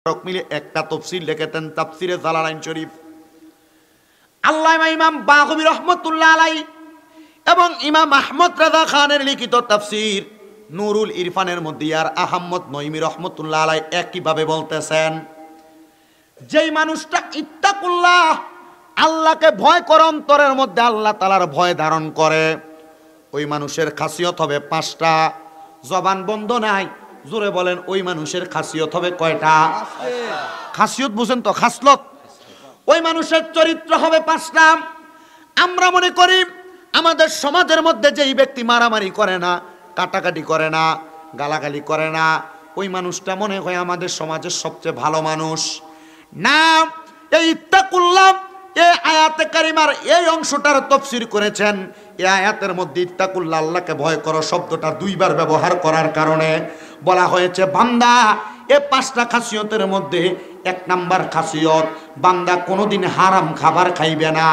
মিলে একটা তাফসীর লিখেছেন, তাফসীরে জালালাইন শরীফ। আল্লামা ইমাম বাগবী রাহমাতুল্লাহ আলাইহি এবং ইমাম আহমদ রাজা খানের লিখিত তাফসীর নুরুল ইরফানের মধ্যে আর আহমদ নঈমী রাহমাতুল্লাহ আলাইহি একইভাবে বলতেছেন, যেই মানুষটা ইত্তাকুল্লাহ, আল্লাহকে ভয় করে, অন্তরের মধ্যে আল্লাহ তাআলার ভয় ধারণ করে, ওই মানুষের খাসিয়ত হবে 5টা। জবান বন্ধ নাই, জোরে বলেন, ওই মানুষের খাসিয়ত হবে কয়টা? খাসিয়ত বুঝেন তো, খাসলত। ওই মানুষের চরিত্র হবে 5টা। আমরা মনে করি আমাদের সমাজের মধ্যে যেই ব্যক্তি মারামারি করে না, কাটাকাটি করে না, গালাগালি করে না, ওই মানুষটা মনে হয় আমাদের সমাজের সবচেয়ে ভালো মানুষ। না, এই ইত্তাকুল্লাহ এই আয়াতে কারিমার এই অংশটার তাফসীর করেছেন। এই আয়াতের মধ্যে ইত্তাকুল্লাহ, আল্লাহকে ভয় করো শব্দটা 2বার ব্যবহার করার কারণে বলা হয়েছে, বান্দা এই 5টা খাসিয়তের মধ্যে 1 নাম্বার খাসিয়ত, বান্দা কোনোদিন হারাম খাবার খাইবে না,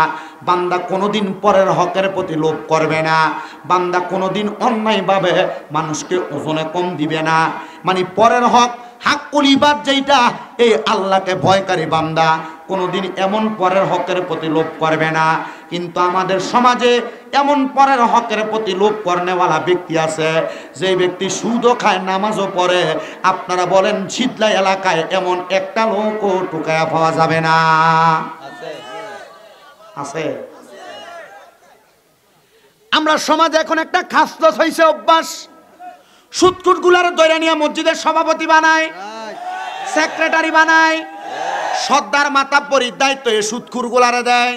বান্দা কোনোদিন পরের হকের প্রতি লোভ করবে না, বান্দা কোনোদিন অন্যায়ভাবে মানুষকে ওজনে কম দিবে না। মানে পরের হক, হাক্কুল ইবাদ যেটা, এই আল্লাহকে ভয়কারী বান্দা কোনোদিন এমন পরের হকের প্রতি লোভ করবে না। কিন্তু আমাদের সমাজে এমন পরের হকের প্রতি লোভ করনেওয়ালা ব্যক্তি আছে, যে ব্যক্তি সুদও খায়, নামাজও পড়ে। আপনারা বলেন শীতলা এলাকায় এমন একটা লোকও টুকায়া পাওয়া যাবে না? আছে। আমরা সমাজে এখন একটা খাসলত হইছে, অভ্যাস। সুদকুট গুলার দৈরা নিয়ে মসজিদের সভাপতি বানায়, সেক্রেটারি বানায়, সর্দার মাতাব্বরির দায়িত্ব এই সুদকুর গুলারে দেয়,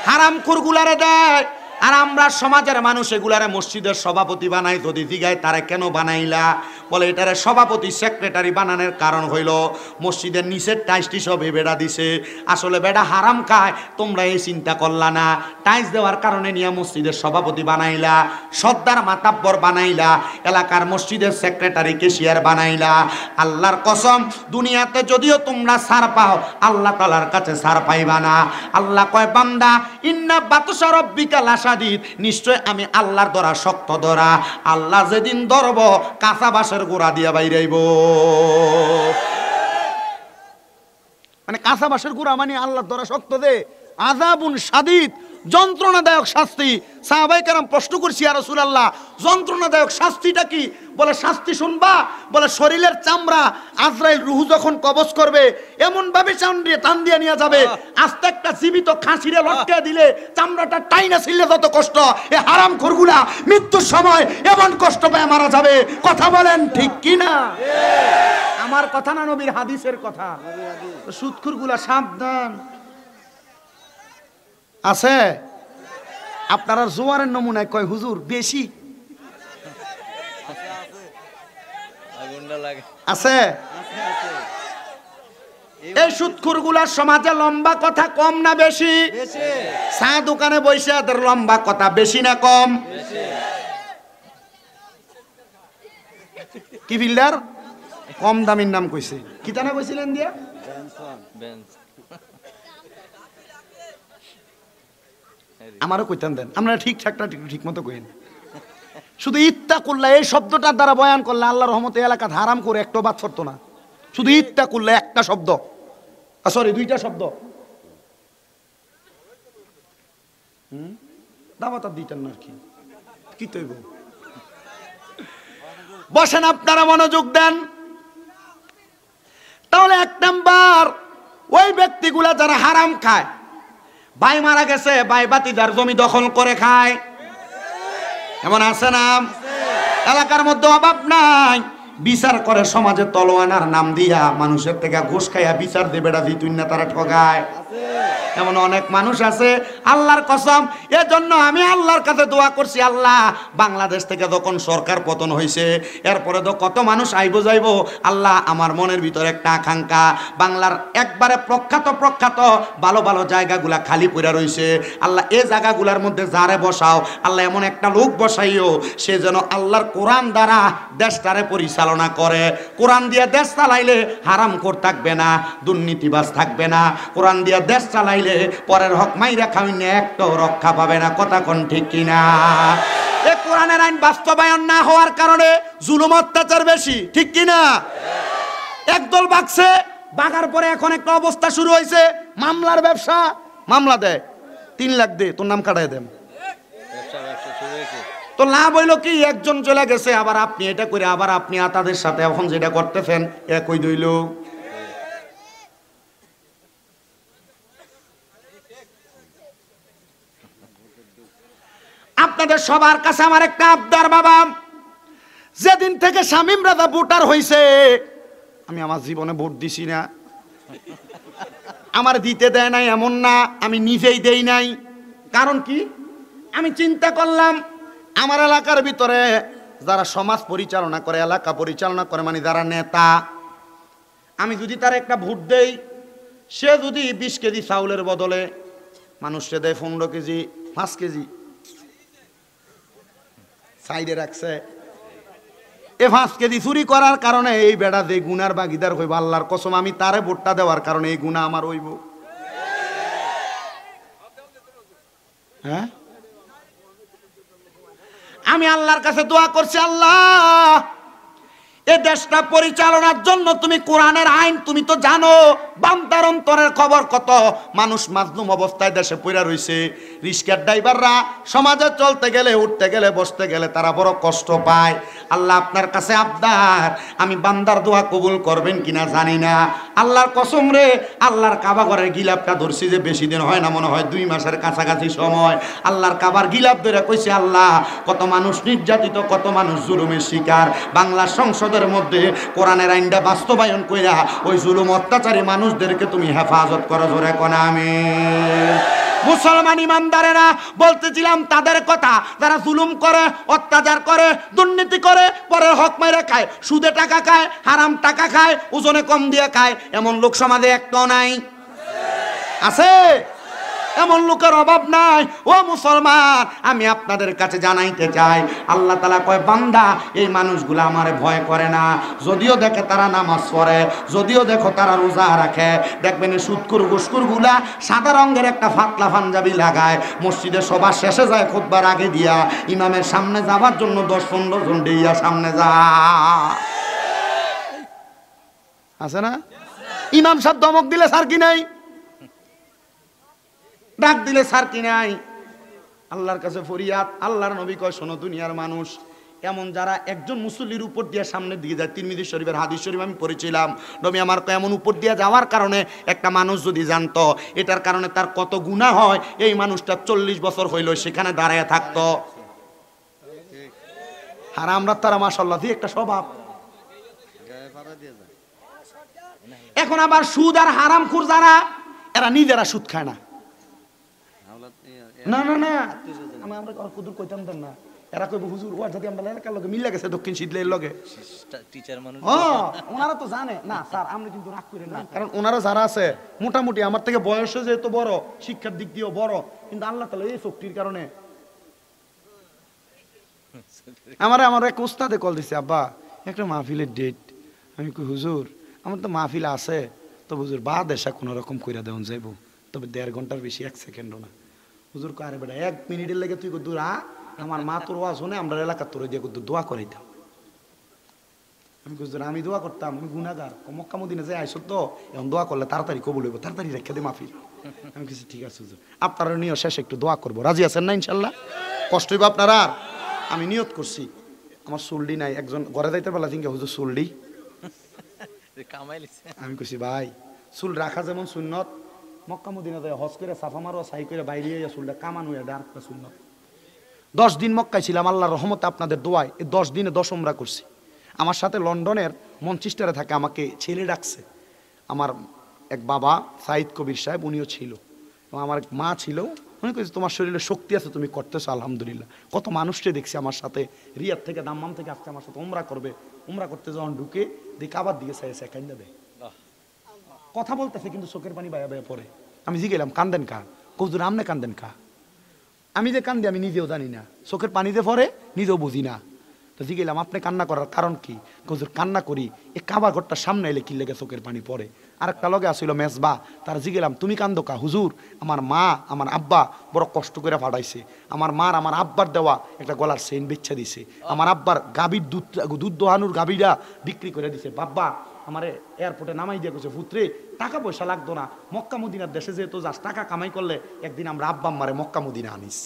হারামখোর গুলারে দেয়। আর আমরা সমাজের মানুষ এগুলারে মসজিদের সভাপতি বানাই। যদি জিগায় তারা কেন বানাইলা, বলে এটারে সভাপতি সেক্রেটারি বানানোর কারণ হইল মসজিদের নিচের টাইসটি সব বেড়া দিছে, আসলে বেড়া হারাম খায়, তোমরা এই চিন্তা করলা না। টাইস দেওয়ার কারণে নিয়ে মসজিদের সভাপতি বানাইলা, সর্দার মাতাব্বর বানাইলা, এলাকার মসজিদের সেক্রেটারি কেশিয়ার বানাইলা। আল্লাহর কসম, দুনিয়াতে যদিও তোমরা ছাড় পাও, আল্লাহ তাআলার কাছে ছাড় পাইবা না। আল্লাহ কয়, বান্দা ইন্না বাতশা রাব্বিকা লাশাদীদ, নিশ্চয় আমি আল্লাহর ধরা শক্ত ধরা। আল্লাহ যেদিন ধরব, কাঁচা বাঁশের গোড়া দিয়া বাইরাইব। মানে কাঁচা বাঁশের গোড়া মানে আল্লাহর ধরা শক্ত দে, আযাবুন শাদীদ, যন্ত্রণাদায়ক শাস্তি। সাহাবায়ে কেরাম প্রশ্ন করছি, ইয়া রাসূলুল্লাহ, যন্ত্রণাদায়ক শাস্তিটা কি? বলে শাস্তি শুনবা, বলে শরীরের চামড়া আজরাইল রুহু যখন কবজ করবে এমন ভাবে টান দিয়ে নিয়ে যাবে, আস্তে একটা জীবিত খাসিরে লটকে দিলে চামড়াটা টাইনা ছিলে যত কষ্ট, এ হারামখোরগুলা মৃত্যুর সময় এমন কষ্ট পেয়ে মারা যাবে। কথা বলেন ঠিক কি না? আমার কথা না, নবীর হাদিসের কথা। সুদখোরগুলা সাবধান। আছে আপনারা জোয়ারের নমুনায় কয় হুজুর বেশি আছে। এই সুদখোরগুলার সমাজে লম্বা কথা কম না বেশি? চা দোকানে বসে এদের লম্বা কথা বেশি না কম? কি ফিল্ডার কম দামির নাম কইছে, কি জানা কইছিলেন দিয়া? আমারও কইতেন দেন, আমরা ঠিকঠাকটা ঠিক মতো কইন। শুধু ইত্তাকুল্লাহ এই শব্দটার দ্বারা বয়ান করলে আল্লাহর রহমতে এলাকা হারাম করে একটাও বাদ করতো না। শুধু ইত্তাকুল্লাহ একটা শব্দ, সরি 2টা শব্দ। দাওয়াত দিতেন না আর কি, কি তৈব। বসেন, আপনারা মনোযোগ দেন। তাহলে 1 নাম্বার, ওই ব্যক্তিগুলা যারা হারাম খায়, ভাই মারা গেছে, ভাই বাতিদার জমি দখল করে খায়, এমন আছে না? এলাকার মধ্যে অভাব নাই, বিচার করে সমাজে তলোয়ানার নাম দিয়া মানুষের থেকে ঘুষ খাইয়া বিচার দেবে, জিতুন না তারা ঠগায়। এমন অনেক মানুষ আছে, আল্লাহর কসম। এজন্য আমি আল্লাহর কাছে দোয়া করছি, আল্লাহ বাংলাদেশ থেকে যখন সরকার পতন হয়েছে, এরপরে তো কত মানুষ আইব যাইব, আল্লাহ আমার মনের ভিতরে একটা আকাঙ্ক্ষা, বাংলার একবারে প্রখ্যাত ভালো ভালো জায়গাগুলা খালি পড়ে রয়েছে, আল্লাহ এই জায়গাগুলার মধ্যে যারে বসাও, আল্লাহ এমন একটা লোক বসাইও, সে যেন আল্লাহর কোরআন দ্বারা দেশটারে পরিচালনা করে। কোরআন দিয়ে দেশ চালাইলে হারামখোর থাকবে না, দুর্নীতিবাজ থাকবে না। কোরআন দিয়ে দেশ চালাইলে পরের হক মাইরা খাইনে একটাও রক্ষা পাবে না। কথা কোন ঠিক কিনা? এই কোরআনের আইন বাস্তবায়ন না হওয়ার কারণে জুলুম অত্যাচার বেশি, ঠিক কিনা? একদল বাকছে বাগার পরে এখন একটা অবস্থা শুরু হয়েছে, মামলার ব্যবসা। মামলা দেয় 3 লাখ দে, তোর নাম কাটাই দেন। তো লাভ হইলো কি, একজন চলে গেছে, আবার আপনি এটা করে আবার আপনি তাদের সাথে এখন যেটা করতেছেন একই দইল। আপনাদের সবার কাছে আমার একটা আবদার বাবা, যেদিন থেকে শামীম রাজা ভোটার হইছে, আমি আমার জীবনে ভোট দিছি না, আমার দিতে দেয় নাই এমন না, আমি নিজেই দেই নাই। কারণ কি, আমি চিন্তা করলাম আমার এলাকার ভিতরে যারা সমাজ পরিচালনা করে, এলাকা পরিচালনা করে, মানে যারা নেতা, আমি যদি তার একটা ভোট দেই, সে যদি 20 কেজি চাউলের বদলে মানুষকে দেয় 15 কেজি 5 কেজি সাইডে রাখছে, এ 5 কেজি চুরি করার কারণে এই বেড়া যে গুনার ভাগিদার হইব, আল্লাহর কসম আমি তারে ভোটটা দেওয়ার কারণে এই গুনাহ আমার হইব। হ্যাঁ, আমি আল্লাহর কাছে দোয়া করছি, আল্লাহ এই দেশটা পরিচালনার জন্য তুমি কোরআনের আইন, তুমি তো জানো বান্দার অন্তরের খবর, কত মানুষ মাজলুম অবস্থায় দেশে পড়ে রইছে। রিক্সার ড্রাইভাররা সমাজে চলতে গেলে, উঠতে গেলে, বসতে গেলে তারা বড় কষ্ট পায়। আল্লাহ আপনার কাছে আবদার, আমি বান্দার দোয়া কবুল করবেন কিনা জানি না। আল্লাহর কসম রে, আল্লাহর কাবা ঘরের গিলাপটা ধরছি যে বেশি দিন হয় না, মনে হয় 2 মাসের কাছাকাছি সময়। আল্লাহর কাবার গিলাপ ধরে কইছে, আল্লাহ কত মানুষ নির্যাতিত, কত মানুষ জুলুমের শিকার, বাংলা সংসদের মধ্যে কোরআনের আইনটা বাস্তবায়ন কইরা ওই জুলুম অত্যাচারী মানুষদেরকে তুমি হেফাজত করো, জোরে কোন আমিন। মুসলমান ইমানদারেরা, বলতেছিলাম তাদের কথা যারা জুলুম করে, অত্যাচার করে, দুর্নীতি করে, পরের হক মেরে খায়, সুদে টাকা খায়, হারাম টাকা খায়, ওজনে কম দিয়ে খায়, এমন লোক সমাজে একটাও নাই? আছে? এমন লোকের অভাব নাই। ও মুসলমান, আমি আপনাদের কাছে জানাইতে চাই, আল্লাহ তাআলা কয় বান্দা এই মানুষগুলো আমারে ভয় করে না, যদিও দেখে তারা নামাজ পড়ে, যদিও দেখো তারা রোজা রাখে, দেখবেন সুদকুর ঘুষকুর গুলা সাদা রঙের একটা ফাতলা পাঞ্জাবি লাগায়, মসজিদে সবার শেষে যায় খুতবার আগে দিয়া, ইমামের সামনে যাবার জন্য 10-15 জন দিয়া সামনে যায়। আছে না? ইমাম সাহেব ধমক দিলে স্যার কি নাই, ডাক দিলে স্যার কি নাই। আল্লাহর কাছে ফরিয়াদ। আল্লাহর নবী কয়, শোনো দুনিয়ার মানুষ, এমন যারা একজন মুসল্লির উপর দিয়ে সামনে দিয়ে যায়, তিরমিজি শরীফের হাদিস শরীফ আমি পড়েছিলাম, নবী আমার কয় এমন উপর দিয়ে যাওয়ার কারণে একটা মানুষ যদি জানতো এটার কারণে তার কত গুনাহ হয়, এই মানুষটা 40 বছর হইল সেখানে দাঁড়ায় থাকতো। আর আমরা তারা মাশাআল্লাহ দিয়ে একটা স্বভাব। এখন আবার সুদ আর হারামখোর যারা, এরা নিজেরা সুদ খায় না, না না না, আমরা কুদুর কইতাম না, এরা কইব হুজুর ওয়ার যদি আমরা এলাকার লগে মিলে গেছে, দক্ষিণ শীতলের লগে টিচার মানুষ, ওনারা তো জানে না স্যার, আমরা কিন্তু রাগ করি না, কারণ ওনারা যারা আছে মোটামুটি আমার থেকে বয়সে যেহেতু বড়, শিক্ষার দিক দিয়েও বড়, কিন্তু আল্লাহ তাআলা এই শক্তির কারণে আমার এক উস্তাদে কল দিছে, আব্বা একটা মাহফিলের ডেট। আমি কই হুজুর আমার তো মাহফিল আছে, তো হুজুর বাদ এসা কোনো রকম কইরা দেন যাইব, তবে 1.5 ঘন্টার বেশি 1 সেকেন্ডও না। হুজুর কারে বেটা 1 মিনিটের লেগে তুই দূর আমার মা তোর ওয়াজ শুনে আমরা এলাকার তোর দিয়ে দোয়া করাইতাম। আমি হুজুর আমি দোয়া করতাম, আমি গুনাহগার, মক্কা মদিনা যাই আইসো তো, এখন দোয়া করলে তাড়াতাড়ি কবুল হইব, তাড়াতাড়ি রেখে দে মাহফিল। আমি কিছু ঠিক আছে হুজুর, আপনারা নিয়ে শেষে একটু দোয়া করবো, রাজি আছেন না ইনশাল্লাহ? কষ্ট হইব আপনারা? আমি নিয়ত করছি, আমার চুলডি নাই, একজন ঘরে যাইতে পারলা চিন্তা হুজুর চুলডি, আমি কইছি ভাই চুল রাখা যেমন সুন্নত, মক্কা মদিনা যায় হজ করে সাফা মারো সাই করে বাইরে চুলটা কামান হইয়া ডার্কটা সুন্নত। 10 দিন মক্কায় ছিলাম, আল্লাহর রহমতে আপনাদের দোয়ায় এই 10 দিনে 10 উমরা করছি। আমার সাথে লন্ডনের মনচেস্টারে থাকে, আমাকে ছেলে ডাকছে, আমার এক বাবা সাইদ কবির সাহেব উনিও ছিল, এবং আমার এক মা ছিল, মনে করছি তোমার শরীরে শক্তি আছে, তুমি করতেছো আলহামদুলিল্লাহ। কত মানুষকে দেখছি আমার সাথে, রিয়াদ থেকে দাম্মাম থেকে আসছে আমার সাথে উমরা করবে, উমরা করতে যখন ঢুকে দেখি আবার দিকে সেকেন্ডা দেয়, কথা বলতেছে কিন্তু চোখের পানি বায়া বায়া পড়ে। আমি জিগেলাম কান্দেন কা? কৌজুর আমনে কান্দেন কা? আমি যে কান্দি আমি নিজেও জানি না, চোখের পানি যে পড়ে নিজেও বুঝি না। তো জিগেলাম আপনি কান্না করার কারণ কি? কৌজুর কান্না করি এই কাবা ঘরটার সামনে এলে কি লেগে চোখের পানি পড়ে। আর একটা লগে আসিল মেজবা, তার জিগেলাম তুমি কান্দো কা? হুজুর আমার মা আমার আব্বা বড় কষ্ট করে ফাটাইছে, আমার মার আমার আব্বার দেওয়া একটা গলার চেইন বেচ্ছা দিছে, আমার আব্বার গাভীর দুধ দোহানুর গাভীরা বিক্রি করে দিছে, বাব্বা আমারে এয়ারপোর্টে নামাই দিয়ে গেছে, পুত্রে টাকা পয়সা লাগতো না, মক্কা মদিনার দেশে যেহেতু যাস টাকা কামাই করলে একদিন আমরা আব্বা আম্মারে মক্কা মদিনা আনিস।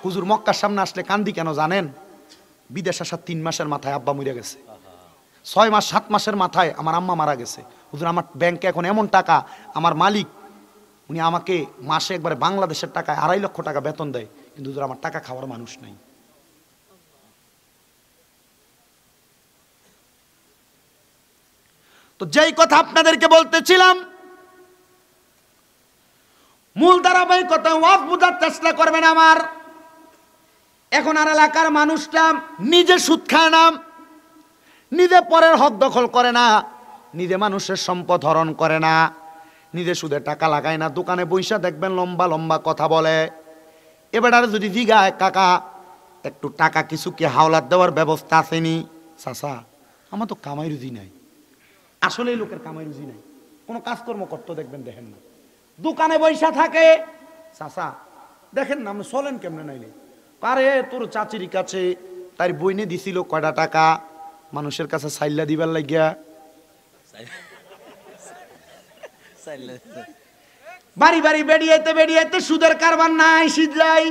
হুজুর মক্কার সামনে আসলে কান্দি কেন জানেন? বিদেশ আসার 3 মাসের মাথায় আব্বা মরে গেছে, 6 মাস 7 মাসের মাথায় আমার আম্মা মারা গেছে। হুজুর আমার ব্যাংকে এখন এমন টাকা, আমার মালিক উনি আমাকে মাসে একবারে বাংলাদেশের টাকায় 2.5 লক্ষ টাকা বেতন দেয়, কিন্তু হুজুর আমার টাকা খাওয়ার মানুষ নাই। তো যেই কথা আপনাদেরকে বলতেছিলাম, মূল ধারাবাহিকতা ওয়াজ বুঝার চেষ্টা করবেন আমার। এখন আর এলাকার মানুষটা নিজে সুদ খায় না, নিজে পরের হক দখল করে না, নিজে মানুষের সম্পদ হরণ করে না, নিজে সুদে টাকা লাগায় না, দোকানে বইসা দেখবেন লম্বা লম্বা কথা বলে। এবার আর যদি জিগায় কাকা একটু টাকা কিছু কি হাওলাত দেওয়ার ব্যবস্থা আসেনি? চাচা আমার তো কামাই রুজি নাই। আসলে এই লোকের কামাই রুজি নাই, কোনো কাজকর্ম করতে দেখবেন দেখেন না, দোকানে বইসা থাকে। চাচা দেখেন না আপনি চলেন কেমনে নাইলে? আরে তোর চাচির কাছে তার বইনে দিছিল কয়টা টাকা, মানুষের কাছে সাইল্লা দিবার লাগিয়া বাড়ি বাড়ি বেরিয়েতে বেরিয়েতে সুদের কারবার নাই সিদ্ধাই।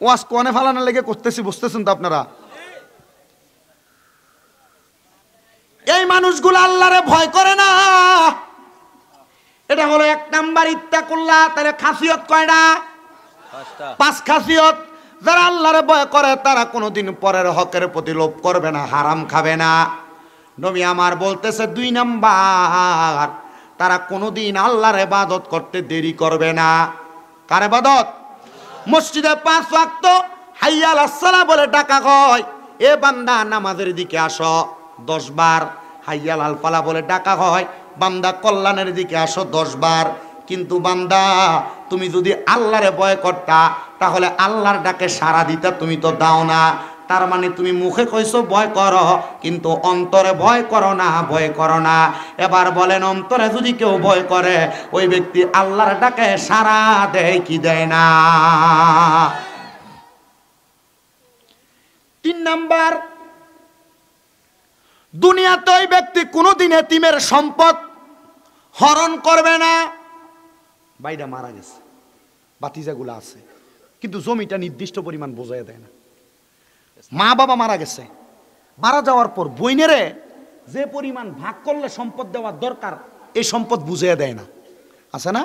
ওয়াজ কোনে ফালানোর লেগে করতেছি, বুঝতেছেন তো আপনারা? এই মানুষগুলো আল্লাহরে ভয় করে না। এটা হলো 1 নাম্বার ইত্তাকুল্লাহ। তাহলে খাসিয়ত কয়টা? 5 খাসিয়ত। যারা আল্লাহরে ভয় করে তারা কোনোদিন পরের হকের প্রতি লোভ করবে না, হারাম খাবে না। নবী আমার বলতেছে 2 নাম্বার, তারা কোনোদিন আল্লাহর ইবাদত করতে দেরি করবে না। কার ইবাদত? মসজিদে 5 ওয়াক্ত হাইয়া আলাস সালাহ বলে ডাকা হয়, এ বান্দা নামাজের দিকে আসো 10 বার। হাইয়া আল ফালাহ বলে ডাকা হয়, বান্দা কল্যাণের দিকে আসো 10 বার। কিন্তু বান্দা তুমি যদি আল্লাহরে ভয় করতা তাহলে আল্লাহর ডাকে সাড়া দিতা, তুমি তো দাও না। তার মানে তুমি মুখে কইছো ভয় করো, কিন্তু অন্তরে ভয় করো না, ভয় করো না। এবার বলেন অন্তরে যদি কেউ ভয় করে ওই ব্যক্তি আল্লাহর ডাকে সাড়া দেয় কি দেয় না? 3 নাম্বার, দুনিয়াতে ওই ব্যক্তি কোনোদিন এতিমের সম্পদ হরণ করবে না। বাইরা মারা গেছে, বাতিজাগুলো আছে, কিন্তু জমিটা নির্দিষ্ট পরিমাণ বোঝাই দেয় না। মা বাবা মারা গেছে, মারা যাওয়ার পর বইনেরে যে পরিমাণ ভাগ করলে সম্পদ দেওয়ার দরকার এই সম্পদ বুঝিয়ে দেয় না। আছে না?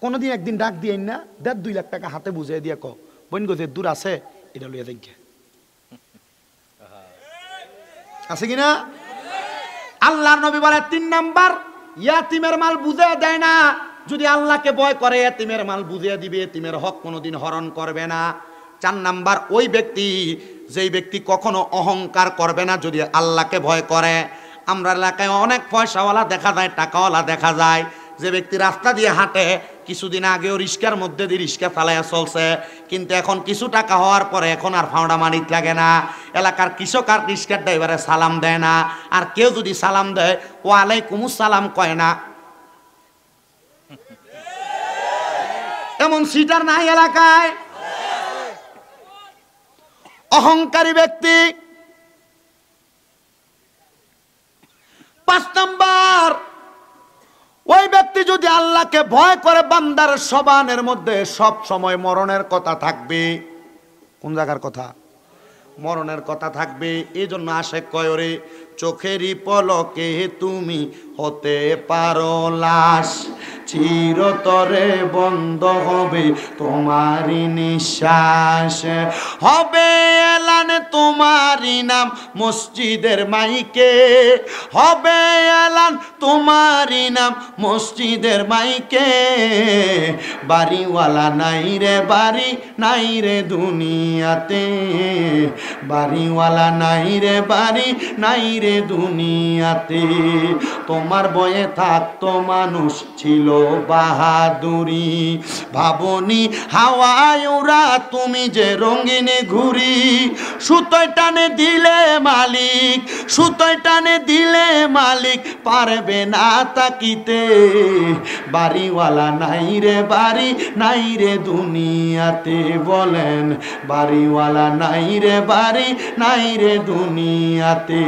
কোনোদিন একদিন ডাক দিয়ে না 1.5-2 লাখ টাকা হাতে বুঝিয়ে দিয়ে বোন গো যে দূর আছে এটা লইয়া দেখে আছে কিনা? আল্লাহর নবী বলে 3 নাম্বার, ইয়াতিমের মাল বুঝিয়ে দেয় না। যদি আল্লাহকে ভয় করে ইয়াতিমের মাল বুঝিয়ে দিবে, ইয়াতিমের হক কোনোদিন হরণ করবে না। 4 নাম্বার, ওই ব্যক্তি যেই ব্যক্তি কখনো অহংকার করবে না যদি আল্লাহকে ভয় করে। আমরা এলাকায় অনেক পয়সাওয়ালা দেখা যায়, টাকাওয়ালা দেখা যায়, যে ব্যক্তি রাস্তা দিয়ে হাঁটে, কিছুদিন আগেও রিস্কার মধ্যে দিয়ে রিস্কা চালাইয়া চলছে, কিন্তু এখন কিছু টাকা হওয়ার পরে এখন আর ফাউডা মানিত লাগে না। এলাকার কৃষক আর রিস্কার ড্রাইভারে সালাম দেয় না, আর কেউ যদি সালাম দেয় ওয়ালাইকুমুস সালাম কয় না। এমন সিটার নাই এলাকায়। অহংকারী ব্যক্তি। 5 নাম্বার, ওই ব্যক্তি যদি আল্লাহকে ভয় করে বান্দার জবানের মধ্যে সব সময় মরণের কথা থাকবে। কোন জায়গার কথা? মরণের কথা থাকবে। এই জন্য আশেক কয় রে চোখেরই পলকে তুমি হতে পারো লাশ, চিরতরে বন্ধ হবে তোমারই নিঃশ্বাস, হবে এলান তোমারই নাম মসজিদের মাইকে, হবে এলান তোমারই নাম মসজিদের মাইকে, বাড়িওয়ালা নাই রে বাড়ি নাই রে দুনিয়াতে, বাড়িওয়ালা নাই রে বাড়ি নাই রে দুনিয়াতে, তোমার বয়ে থাকতো মানুষ ছিল বাহাদুরি, ভাবনি হাওয়ায় ওরা তুমি যে রঙিনে ঘুরি, সুতোয় টানে দিলে মালিক, সুতোয় টানে দিলে মালিক পারবে না তাকিতে। বাড়িওয়ালা নাই রে বাড়ি, নাই রে দুনিয়াতে, বলেন বাড়িওয়ালা নাই রে বাড়ি, নাই রে দুনিয়াতে।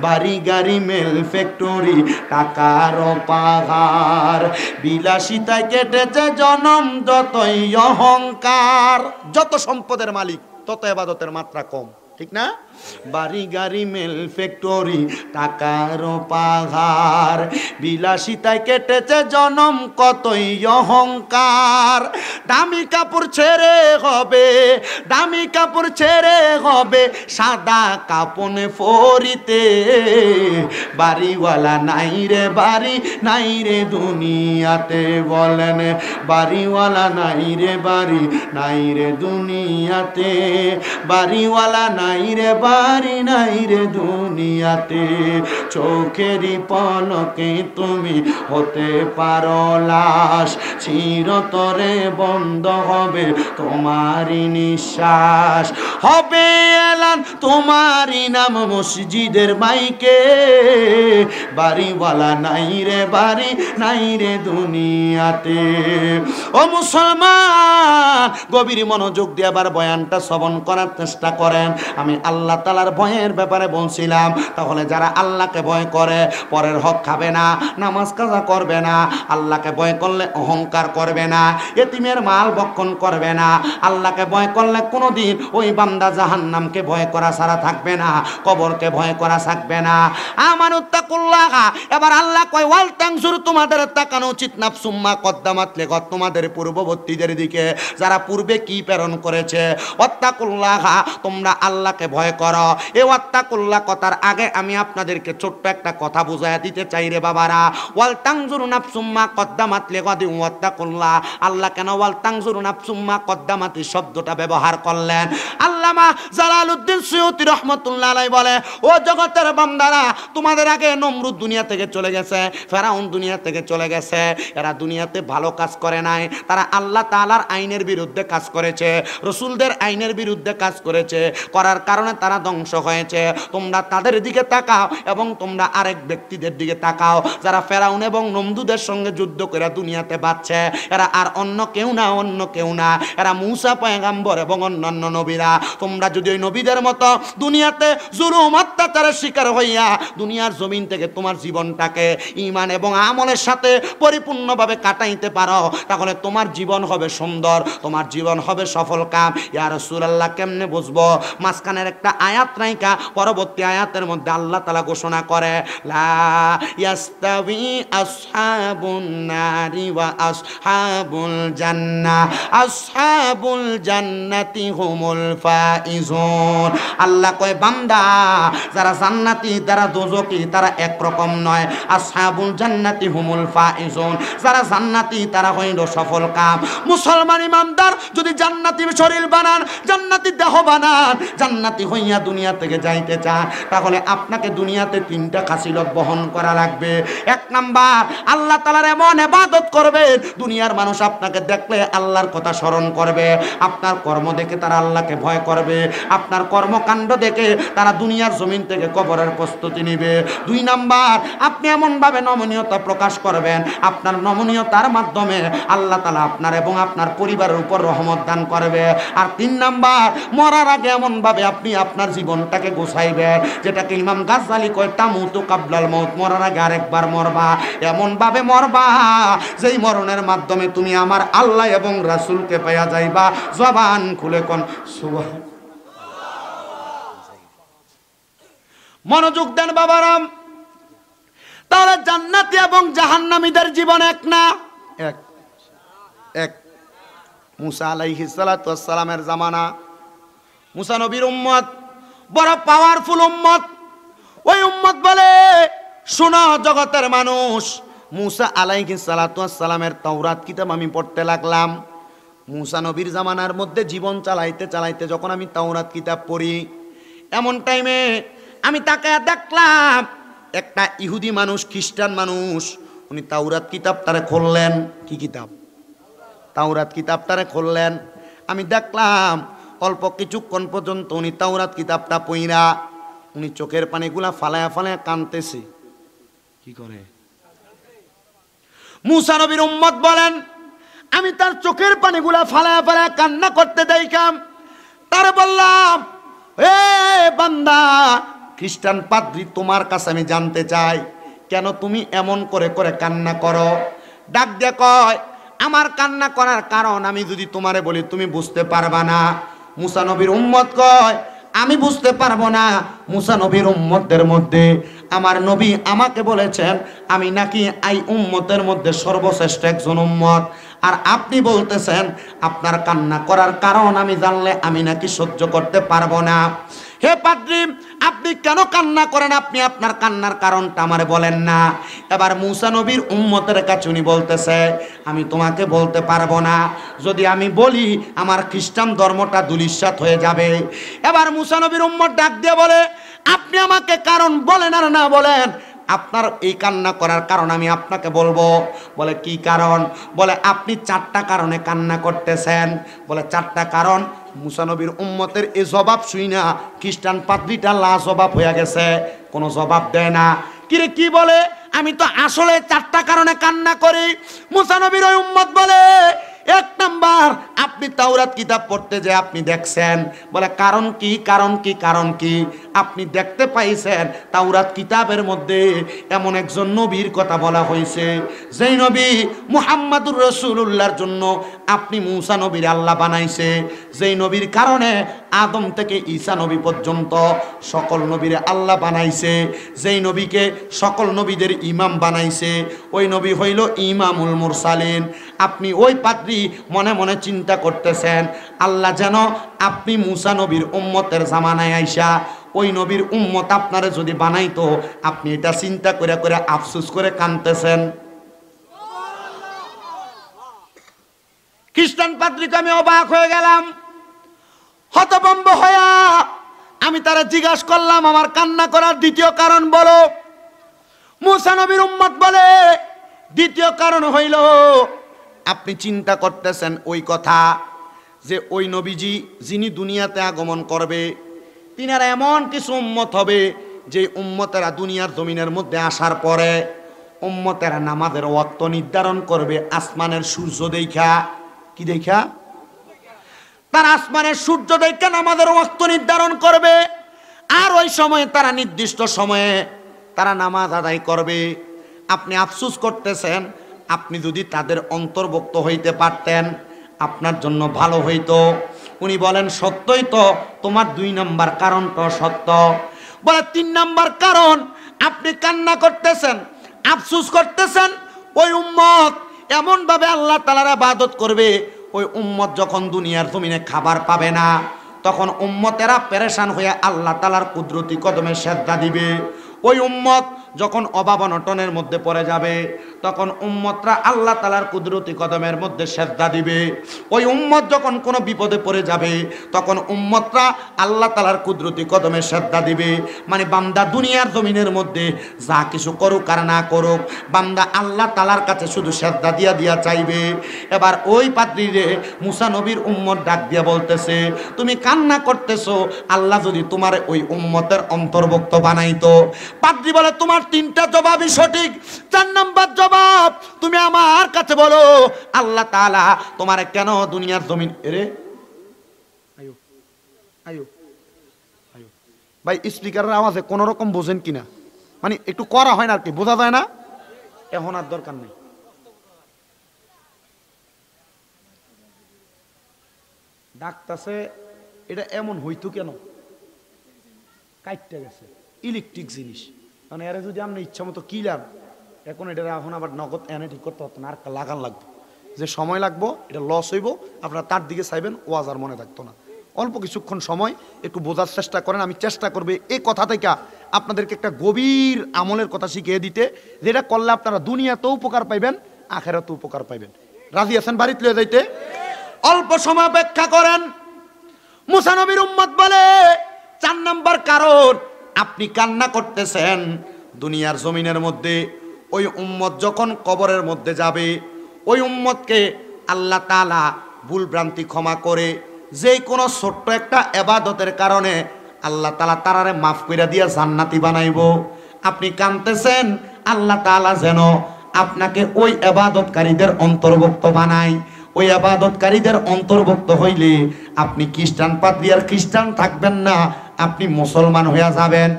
বাড়ি গাড়ি মেল ফ্যাক্টরি টাকার পাহাড়, বিলাসিতায় কেটেছে জনম যতই অহংকার। যত সম্পদের মালিক তত ইবাদতের মাত্রা কম, ঠিক না? বাড়ি গাড়ি মেল ফ্যাক্টরি টাকার পাহাড়, বিলাসিতায় কেটেছে জনম কতই অহংকার। দামি কাপড় ছেড়ে হবে, দামি কাপড় ছেড়ে হবে সাদা কাপনে ফরিতে। বাড়িওয়ালা নাই রে বাড়ি, নাই রে দুনিয়াতে, বলেন বাড়িওয়ালা নাই রে বাড়ি, নাই রে দুনিয়াতে। বাড়িওয়ালা নাই রে বাড়ি, নাই রে দুনিয়াতে। চোখেরই পলকে তুমি হতে পারো লাশ, চিরতরে বন্ধ হবে তোমারই নিঃশ্বাস। হবে এলান তোমারই নাম মসজিদের মাইকে। বাড়িওয়ালা নাই রে বাড়ি, নাই রে দুনিয়াতে। ও মুসলমান, গভীর মনোযোগ দিয়ে আবার বয়ানটা শ্রবণ করার চেষ্টা করেন। আমি আল্লাহ তাআলার ভয়ের ব্যাপারে বলছিলাম। তাহলে যারা আল্লাহকে ভয় করে পরের হক খাবে না, নামাজ কাজা করবে না, আল্লাহকে ভয় করলে অহংকার করবে না, এতিমের মাল ভক্ষণ করবে না, আল্লাহকে ভয় করলে কোনোদিন ওই বান্দা জাহান্নামকে ভয় করা ছাড়া থাকবে না, কবরকে ভয় করা থাকবে না। আমানুত্তাকুল্লাহ। এবার আল্লাহ কয় ওয়াল তানজুর, তোমাদের তাকানো উচিত নাফসুম্মা কদ্দামাত লিগাদ, তোমাদের পূর্ববর্তীদের দিকে যারা পূর্বে কি প্রেরণ করেছে। ওয়াত্তাকুল্লাহ, তোমরা আল্লাহকে ভয় করো। এই ওয়াত্তাকুল্লাহ কথার আগে আমি আপনাদেরকে ছোট্ট একটা কথা বুঝাইয়া দিতে চাই রে বাবারা। ওয়াল তানজুর নাফসুম্মা কদ্দামাত লিগাদ ওয়াত্তাকুল্লাহ। আল্লাহ কেন ওয়াল তানজুর নাফসুম্মা কদ্দামাত শব্দটা ব্যবহার করলেন? আল্লামা জালালউদ্দিন সুয়ুতী রাহমাতুল্লাহ আলাইহি বলে, ও জগতের বান্দারা, তোমাদের আগে নমরুদ দুনিয়া থেকে চলে গেছে, ফেরাউন দুনিয়া থেকে চলে গেছে। এরা দুনিয়াতে ভালো কাজ করে নাই, তারা আল্লাহ তাআলার আইনের বিরুদ্ধে কাজ করেছে, রসুলদের আইনের বিরুদ্ধে কাজ করেছে, করার কারণে তারা ধ্বংস হয়েছে। তোমরা তাদের দিকে তাকাও এবং তোমরা আরেক ব্যক্তিদের দিকে তাকাও যারা ফেরাউন এবং নমরুদের সঙ্গে যুদ্ধ করে দুনিয়াতে বাঁচছে। এরা আর অন্য কেউ না, অন্য কেউ না, এরা মূসা পয়গম্বর এবং অন্যান্য নবীরা। তোমরা যদি ওই নবীদের মতো দুনিয়াতে জুলুম অত্যাচারের শিকার হইয়া দুনিয়ার জমিন থেকে তোমার জীবনটাকে ঈমান এবং আমলের সাথে পরিপূর্ণভাবে কাটাইতে পারো, তাহলে তোমার জীবন হবে সুন্দর, তোমার জীবন হবে সফল কাম। ইয়া রাসূলুল্লাহ, কেমনে বুঝবো? মাঝখানের একটা আয়াত নাইকা, পরবর্তী আয়াতের মধ্যে আল্লাহ তাআলা ঘোষণা করে, লা ইয়াস্তাবি আসহাবুন নারি ওয়া আসহাবুল জান্নাহ, আসহাবুল জান্নাতি হুমুল ফাইজুন। আল্লাহ কয়, বান্দা যারা জান্নাতি যারা দোজকি তারা একরকম নয়। আসহাবুল জান্নাতি হুমুল ফাইজুন, যারা জান্নাতি তারা হইল সফল কাম। মুসলমান ইমানদার যদি জান্নাতি শরীর বানান, জান্নাতি দেহ বানান, জান্নাতি হইয়া দুনিয়া থেকে যাইতে চান, তাহলে আপনাকে দুনিয়াতে তিনটা খাসিলত বহন করা লাগবে। এক নাম্বার, আল্লাহ তাআলার এমন ইবাদত করবে দুনিয়ার মানুষ আপনাকে দেখলে আল্লাহর কথা স্মরণ করবে, আপনার কর্ম দেখে তারা আল্লাহকে ভয় করবে, আপনার কর্মকাণ্ড দেখে তারা দুনিয়ার জমিন থেকে কবরের প্রস্তুতি নেবে। দুই নাম্বার, আপনি এমনভাবে নমনীয়তা প্রকাশ করবেন, আপনার নমনীয়তার মাধ্যমে আল্লাহ তাআলা আপনার এবং আপনার পরিবারের উপর রহমত দান করবে। আর তিন নাম্বার, মরার আগে এমনভাবে আপনি আপনার জীবনটাকে গোছাইবেন, যেটাকে ইমাম গাজ্জালি কয় তামুতু কাবলাল মউত, মরার আগে আরেকবার মরবা, এমনভাবে মরবা যেই মরণের মাধ্যমে তুমি আমার আল্লাহ এবং রাসূলকে পাইয়া যাইবা। জবান খুলে কোন সুবহান। মনোযোগ দেন বাবারাম। তাহলে জান্নাতি এবং জাহান্নামীদের জীবন এক না? এক এক। মুসা আলাইহিস সালাতু ওয়াস সালামের জামানা, মুসা নবীর উম্মত, বড় পাওয়ারফুল উম্মত। ওই উম্মত বলে, শোনো জগতের মানুষ, মুসা আলাইহিস সালাতু ওয়াস সালামের তাওরাত কিতাব আমি পড়তে লাগলাম। মুসা নবীর জামানার মধ্যে জীবন চালাইতে চালাইতে যখন আমি তাওরাত কিতাব পড়ি, এমন টাইমে আমি তাকে দেখলাম একটা ইহুদি মানুষ, খ্রিস্টান মানুষ, উনি তাওরাত কিতাব তারে খুললেন। কি কিতাব? তাওরাত কিতাব তারে খুললেন। আমি দেখলাম অল্প কিছুক্ষণ পর্যন্ত উনি তাওরাত কিতাবটা পইরা উনি চোখের পানিগুলা ফালায়া ফালায়া কাঁদতেছে। কি করে? মুসা নবীর উম্মত বলেন, আমি তার চোখের পানিগুলা ফালায়া ফালায়া কান্না করতে দেখাম। তারে বললাম, এ বান্দা, খ্রিস্টান পাদ্রী, তোমার কাছে আমি জানতে চাই, কেন তুমি এমন করে করে কান্না করো? ডাক দিয়ে কয়, আমার কান্না করার কারণ আমি যদি তোমারে বলি তুমি বুঝতে পারবা না। মুসা নবীর উম্মত কয়, আমি বুঝতে পারবো না। মুসা নবীর উম্মতদের মধ্যে আমার নবী আমাকে বলেছেন আমি নাকি এই উম্মতের মধ্যে সর্বশ্রেষ্ঠ একজন উম্মত, আর আপনি বলতেছেন আপনার কান্না করার কারণ আমি জানলে আমি নাকি সহ্য করতে পারবো না। হে পাদ্রী, আপনি কেন কান্না করেন? আপনি আপনার কান্নার কারণটা আমারে বলেন না। এবার মুসা নবীর উম্মতের কাছে উনি বলতেছে, আমি তোমাকে বলতে পারবো না, যদি আমি বলি আমার খ্রিস্টান ধর্মটা ধূলিসাৎ হয়ে যাবে। এবার মুসা নবীর উম্মত ডাক দিয়ে বলে, আপনি আমাকে কারণ বলেন আর না বলেন, আপনার এই কান্না করার কারণ আমি আপনাকে বলবো। বলে কি কারণ? বলে আপনি 4টা কারণে কান্না করতেছেন। বলে 4টা কারণ। মুসা নবীর উম্মতের এই জবাব শুই না খ্রিস্টান পাদ্রীটা লাজবাব হয়ে গেছে, কোনো জবাব দেয় না। কিরে কি বলে? আমি তো আসলে 4টা কারণে কান্না করি। মুসা নবীর ওই উম্মত বলে, 1 নাম্বার, আপনি তাওরাত কিতাব পড়তে যে আপনি দেখছেন। বলে কারণ কি? কারণ কি? কারণ কি? আপনি দেখতে পাইছেন তাওরাত কিতাবের মধ্যে এমন একজন নবীর কথা বলা হয়েছে, যেই নবী মুহাম্মাদুর রাসূলুল্লাহর জন্য আপনি মুসা নবীর আল্লাহ বানাইছে, যেই নবীর কারণে আদম থেকে ঈসা নবী পর্যন্ত সকল নবীর আল্লাহ বানাইছে, যেই নবীকে সকল নবীদের ইমাম বানাইছে, ওই নবী হইল ইমামুল মুরসালিন। আপনি ওই পাদ্রী মনে মনে চিন্তা করতেছেন আল্লাহ যেন আপনি মুসা নবীর উম্মতের জামানায় আইসা ওই নবীর উম্মত আপনারে যদি বানাইতো, আপনি এটা চিন্তা করে করে আফসোস করে কাঁদতেছেন। খ্রিস্টান পাদ্রীকে আমি অবাক হয়ে গেলাম, হতভম্ব হইয়া আমি তারা জিজ্ঞাসা করলাম, আমার কান্না করার দ্বিতীয় কারণ বলো। মুসা নবীর উম্মত বলে, দ্বিতীয় কারণ হইল আপনি চিন্তা করতেছেন ওই কথা যে ওই নবীজি যিনি দুনিয়াতে আগমন করবে, তিনারা এমন কিছু উম্মত হবে যে উম্মতেরা দুনিয়ার জমিনের মধ্যে আসার পরে উম্মতেরা নামাজের ওয়াক্ত নির্ধারণ করবে আসমানের সূর্য দেখা। কি দেখা? তারা আসমানের সূর্য দেখা নামাজের ওয়াক্ত নির্ধারণ করবে, আর ওই সময়ে তারা নির্দিষ্ট সময়ে তারা নামাজ আদায় করবে। আপনি আফসোস করতেছেন, আপনি যদি তাদের অন্তর্ভুক্ত হইতে পারতেন আপনার জন্য ভালো হইতো। উনি বলেন, সত্যই তো, তোমার 2 নাম্বার কারণটা সত্য। বলে 3 নাম্বার কারণ, আপনি কান্না করতেছেন, আফসোস করতেছেন, ওই উম্মত এমন ভাবে আল্লাহ তাআলার ইবাদত করবে, ওই উম্মত যখন দুনিয়ার জমিনে খাবার পাবে না, তখন উম্মতেরা পেরেশান হয়ে আল্লাহ তাআলার কুদরতি কদমে সেজদা দিবে। ওই উম্মত যখন অভাব অনটনের মধ্যে পড়ে যাবে, তখন উম্মতরা আল্লাহ তাআলার কুদরতি কদমের মধ্যে সেজদা দিবে। ওই উম্মত যখন কোনো বিপদে পড়ে যাবে, তখন উম্মতরা আল্লাহ তাআলার কুদরতি কদমে সেজদা দিবে। মানে বান্দা দুনিয়ার জমিনের মধ্যে যা কিছু করুক আর না করুক, বান্দা আল্লাহ তাআলার কাছে শুধু সেজদা দিয়া দিয়া চাইবে। এবার ওই পাদ্রীরে মুসা নবীর উম্মত ডাক দিয়া বলতেছে, তুমি কান্না করতেছো, আল্লাহ যদি তোমার ওই উম্মতের অন্তর্ভুক্ত বানাইতো। পাদ্রী বলে, তোমার 3টা জবাবই সঠিক। 4 নাম্বার জবাব, তুমি আমার কাছে বলো আল্লাহ তাআলা তোমার কেন দুনিয়ার জমিন এরে আয়ো আয়ো আয়ো ভাই, স্পিকারের আওয়াজে কোন রকম বোঝেন কিনা? মানে একটু করা হয় না আর কি, বোঝা যায় না, এখন আর দরকার নেই। ডাকতেছে, এটা এমন হইতো কেন? কাটতে গেছে, ইলেকট্রিক জিনিস, মানে এরা যদি আমরা ইচ্ছা মতো কিলাম, এখন এটা এখন আবার নগদ এনে ঠিক করতে হতো না, আর লাগান লাগবে, যে সময় লাগবো এটা লস হইব, আপনারা তার দিকে চাইবেন, ওয়াজ আর মনে থাকতো না। অল্প কিছুক্ষণ সময় একটু বোঝার চেষ্টা করেন, আমি চেষ্টা করবে এই কথা থেকে আপনাদেরকে একটা গভীর আমলের কথা শিখিয়ে দিতে, যেটা করলে আপনারা দুনিয়াতেও উপকার পাইবেন, আখেরাতেও উপকার পাইবেন। রাজি আছেন বাড়িতে লয়ে যাইতে? অল্প সময় অপেক্ষা করেন। মুসা নবীর উম্মত বলে, 4 নাম্বার কারণ, আপনি কান্না করতেছেন দুনিয়ার জমিনের মধ্যে ওই উম্মত যখন কবরের মধ্যে যাবে, ওই উম্মতকে আল্লাহ তাআলা ভুল ভ্রান্তি ক্ষমা করে যে কোনো ছোট্ট একটা ইবাদতের কারণে আল্লাহ তাআলা তারারে মাফ কইরা দিয়া জান্নাতি বানাইবো। আপনি কাঁদতেছেন, আল্লাহ তাআলা যেন আপনাকে ওই ইবাদতকারীদের অন্তর্ভুক্ত বানায়। ওই ইবাদতকারীদের অন্তর্ভুক্ত হইলে আপনি খ্রিস্টান পাদ্রীর খ্রিস্টান থাকবেন না, আপনি মুসলমান হয়ে যাবেন।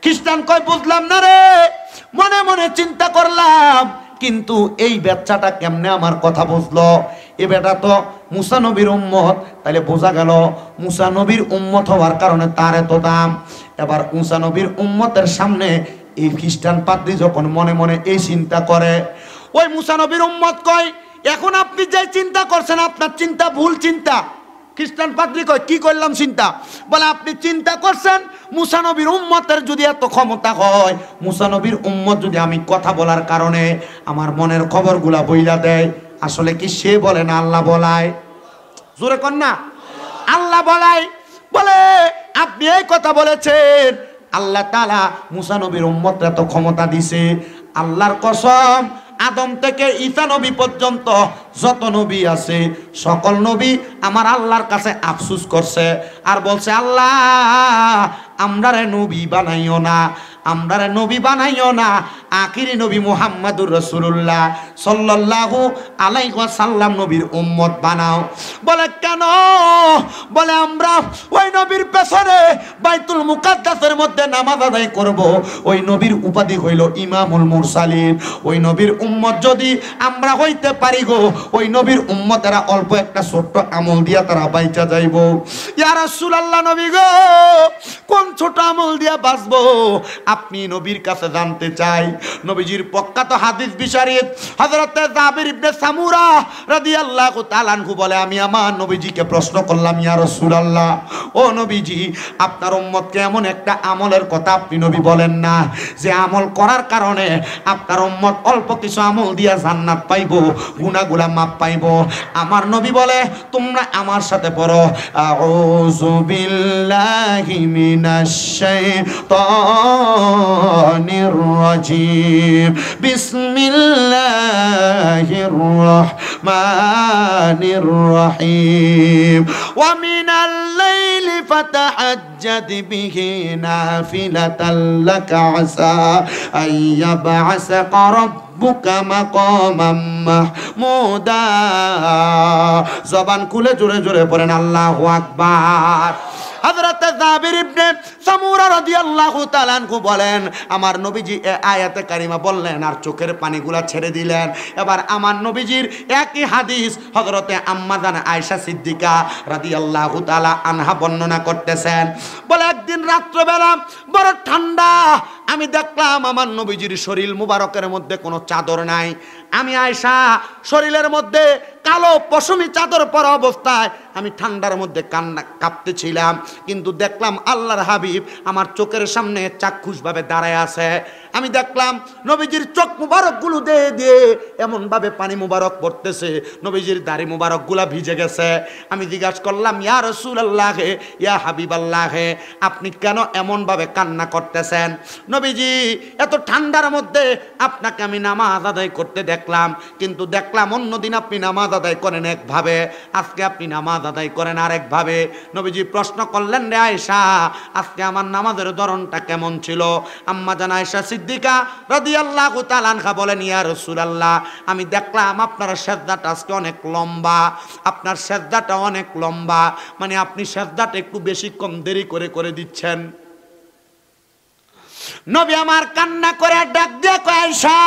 খ্রিস্টান কয় বুঝলাম না রে, মনে মনে চিন্তা করলাম, কিন্তু এই বাচ্চাটা কেমনে আমার কথা বুঝলো? এ বেটা তো মুসা নবীর উম্মত, তাহলে বোঝা গেল মুসা নবীর উম্মত হওয়ার কারণে তার এত দাম। এবার মুসা নবীর উম্মতের সামনে এই খ্রিস্টান পাদ্রী যখন মনে মনে এই চিন্তা করে, ওই মুসা নবীর উম্মত কয় এখন আপনি যে চিন্তা করছেন আপনার চিন্তা ভুল চিন্তা। খ্রিস্টান পাদ্রী কয় কি করলাম চিন্তা? বলে আপনি চিন্তা করছেন মুসা নবীর উম্মতের যদি এত ক্ষমতা হয়, মুসা নবীর উম্মত যদি আমি কথা বলার কারণে আমার মনের খবরগুলা বইলা দেয়, আসলে কি সে বলে না আল্লাহ বলায়? জোরে কর না, আল্লাহ বলায়। বলে আপনি এই কথা বলেছেন, আল্লাহ তাআলা মুসা নবীর উম্মতরা তো ক্ষমতা দিছে। আল্লাহর কসম, আদম থেকে ঈসা নবী পর্যন্ত যত নবী আছে সকল নবী আমার আল্লাহর কাছে আফসোস করছে আর বলছে আল্লাহ আমরারে নবী বানাইও না, আমরারে নবী বানাইও না, আখিরি নবী মুহাম্মাদুর রাসূলুল্লাহ সাল্লাল্লাহু আলাইহি ওয়াসাল্লাম নবীর উম্মত বানাও। বলে কেন? বলে আমরা ওই নবীর পেছনে বাইতুল মুকাদ্দাসের মধ্যে নামাজ আদায় করব। ওই নবীর উপাধি হইল ইমামুল মুরসালিন। ওই নবীর উম্মত যদি আমরা হইতে পারি গো, ওই নবীর উম্মতেরা অল্প একটা ছোট্ট আমল দিয়া তারা বাইচা যাইব। ইয়া রাসূলুল্লাহ নবী গো, কোন ছোট আমল দিয়া বাঁচবো আপনি নবীর কাছে জানতে চাই। নবীজির প্রখ্যাত হাদিস বিশারিত হযরত জাবির ইবনে সামুরা রাদিয়াল্লাহু তাআলা আনহু বলে, আমি আমার নবীজিকে প্রশ্ন করলাম, ইয়া রাসূলুল্লাহ ও নবীজি, আপনার উম্মতকে এমন একটা আমলের কথা আপনি নবী বলেন না যে আমল করার কারণে আপনার উম্মত অল্প কিছু আমল দিয়া জান্নাত পাইবো, গুনাহগুলা মাফ পাইবো। আমার নবী বলে তোমরা আমার সাথে পড়ো, আউযু বিল্লাহি মিনাশ শাইতানির রাজিম, বিসমিল্লাহির রাহমানির রাহিম, ওয়া মিনাল লাইলি ফাতাহাজ্জাদ বিহি নাফিলাতাল লাকা আসা আইয়াবআসাকা রাব্বুকা মাকামাম মাহমুদা। জবান খুলে জোরে জোরে পড়েন আল্লাহু আকবার। হযরত জাবির ইবনে সামুরা রাদিয়াল্লাহু তাআলা আনহু বলেন, আমার নবীজি এই আয়াতে কারিমা বললেন আর চোখের পানিগুলা ছেড়ে দিলেন। এবার আমার নবীজির একই হাদিস হযরতে আম্মা জান আয়েশা সিদ্দিকা রাদিয়াল্লাহু তাআলা আনহা বর্ণনা করতেছেন। বলে একদিন রাত্রবেলা বড় ঠান্ডা, আমি দেখলাম আমার নবীজির শরীর মুবারকের মধ্যে কোনো চাদর নাই। আমি আয়েশা শরীরের মধ্যে কালো পশমি চাদর পরা অবস্থায় আমি ঠান্ডার মধ্যে কাঁপতেছিলাম, কিন্তু দেখলাম আল্লাহর হাবিব আমার চোখের সামনে চাক্ষুষভাবে দাঁড়ায় আছে। আমি দেখলাম নবীজির চোখ মুবারকগুলো দিয়ে দিয়ে এমনভাবে পানি মুবারক পড়তেছে, নবীজির দাড়ি মুবারকগুলা ভিজে গেছে। আমি জিজ্ঞাসা করলাম, ইয়া রাসূলুল্লাহ, ইয়া হাবিবাল্লাহ, আপনি কেন এমনভাবে কান্না করতেছেন? নবীজি এত ঠান্ডার মধ্যে আপনাকে আমি নামাজ আদায় করতে দেখলাম, কিন্তু দেখলাম অন্যদিন আপনি নামাজ আদায় করেন একভাবে, আজকে আপনি নামাজ আদায় করেন আরেকভাবে। নবীজি প্রশ্ন করলেন, রে আয়েশা, আজকে আমার নামাজের ধরনটা কেমন ছিল? আম্মা জান আয়েশা সিদ্দিকা রাদিয়াল্লাহু তাআলা আনহা বলেন, ইয়া রাসূলুল্লাহ, আমি দেখলাম আপনার সিজদাটা আজকে অনেক লম্বা, আপনার সিজদাটা অনেক লম্বা, মানে আপনি সিজদাটা একটু বেশি কম দেরি করে করে দিচ্ছেন। নবী আমার কান্না করে ডাক দিয়ে কয়, আয়েশা,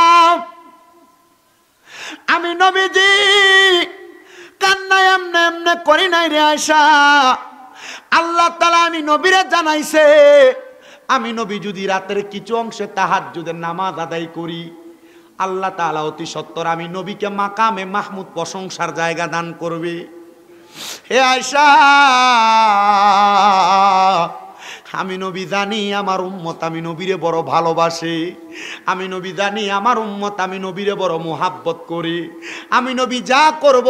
আমি নবীজি কান্না এমনে এমনে করি নাই রে আয়েশা, আল্লাহ তাআলা আমি নবীরে জানাইছে আমি নবী যদি রাতের কিছু অংশে তাহাজ্জুদের নামাজ আদায় করি, আল্লাহ তাআলা অতি সত্বর আমি নবীকে মাকামে মাহমুদ প্রশংসার জায়গা দান করবে। হে আয়েশা, আমি নবী জানি আমার উম্মত আমি নবীরে বড় ভালোবাসে, আমি নবী জানি আমার উম্মত আমি নবীরে বড় মোহাব্বত করি। আমি নবী যা করব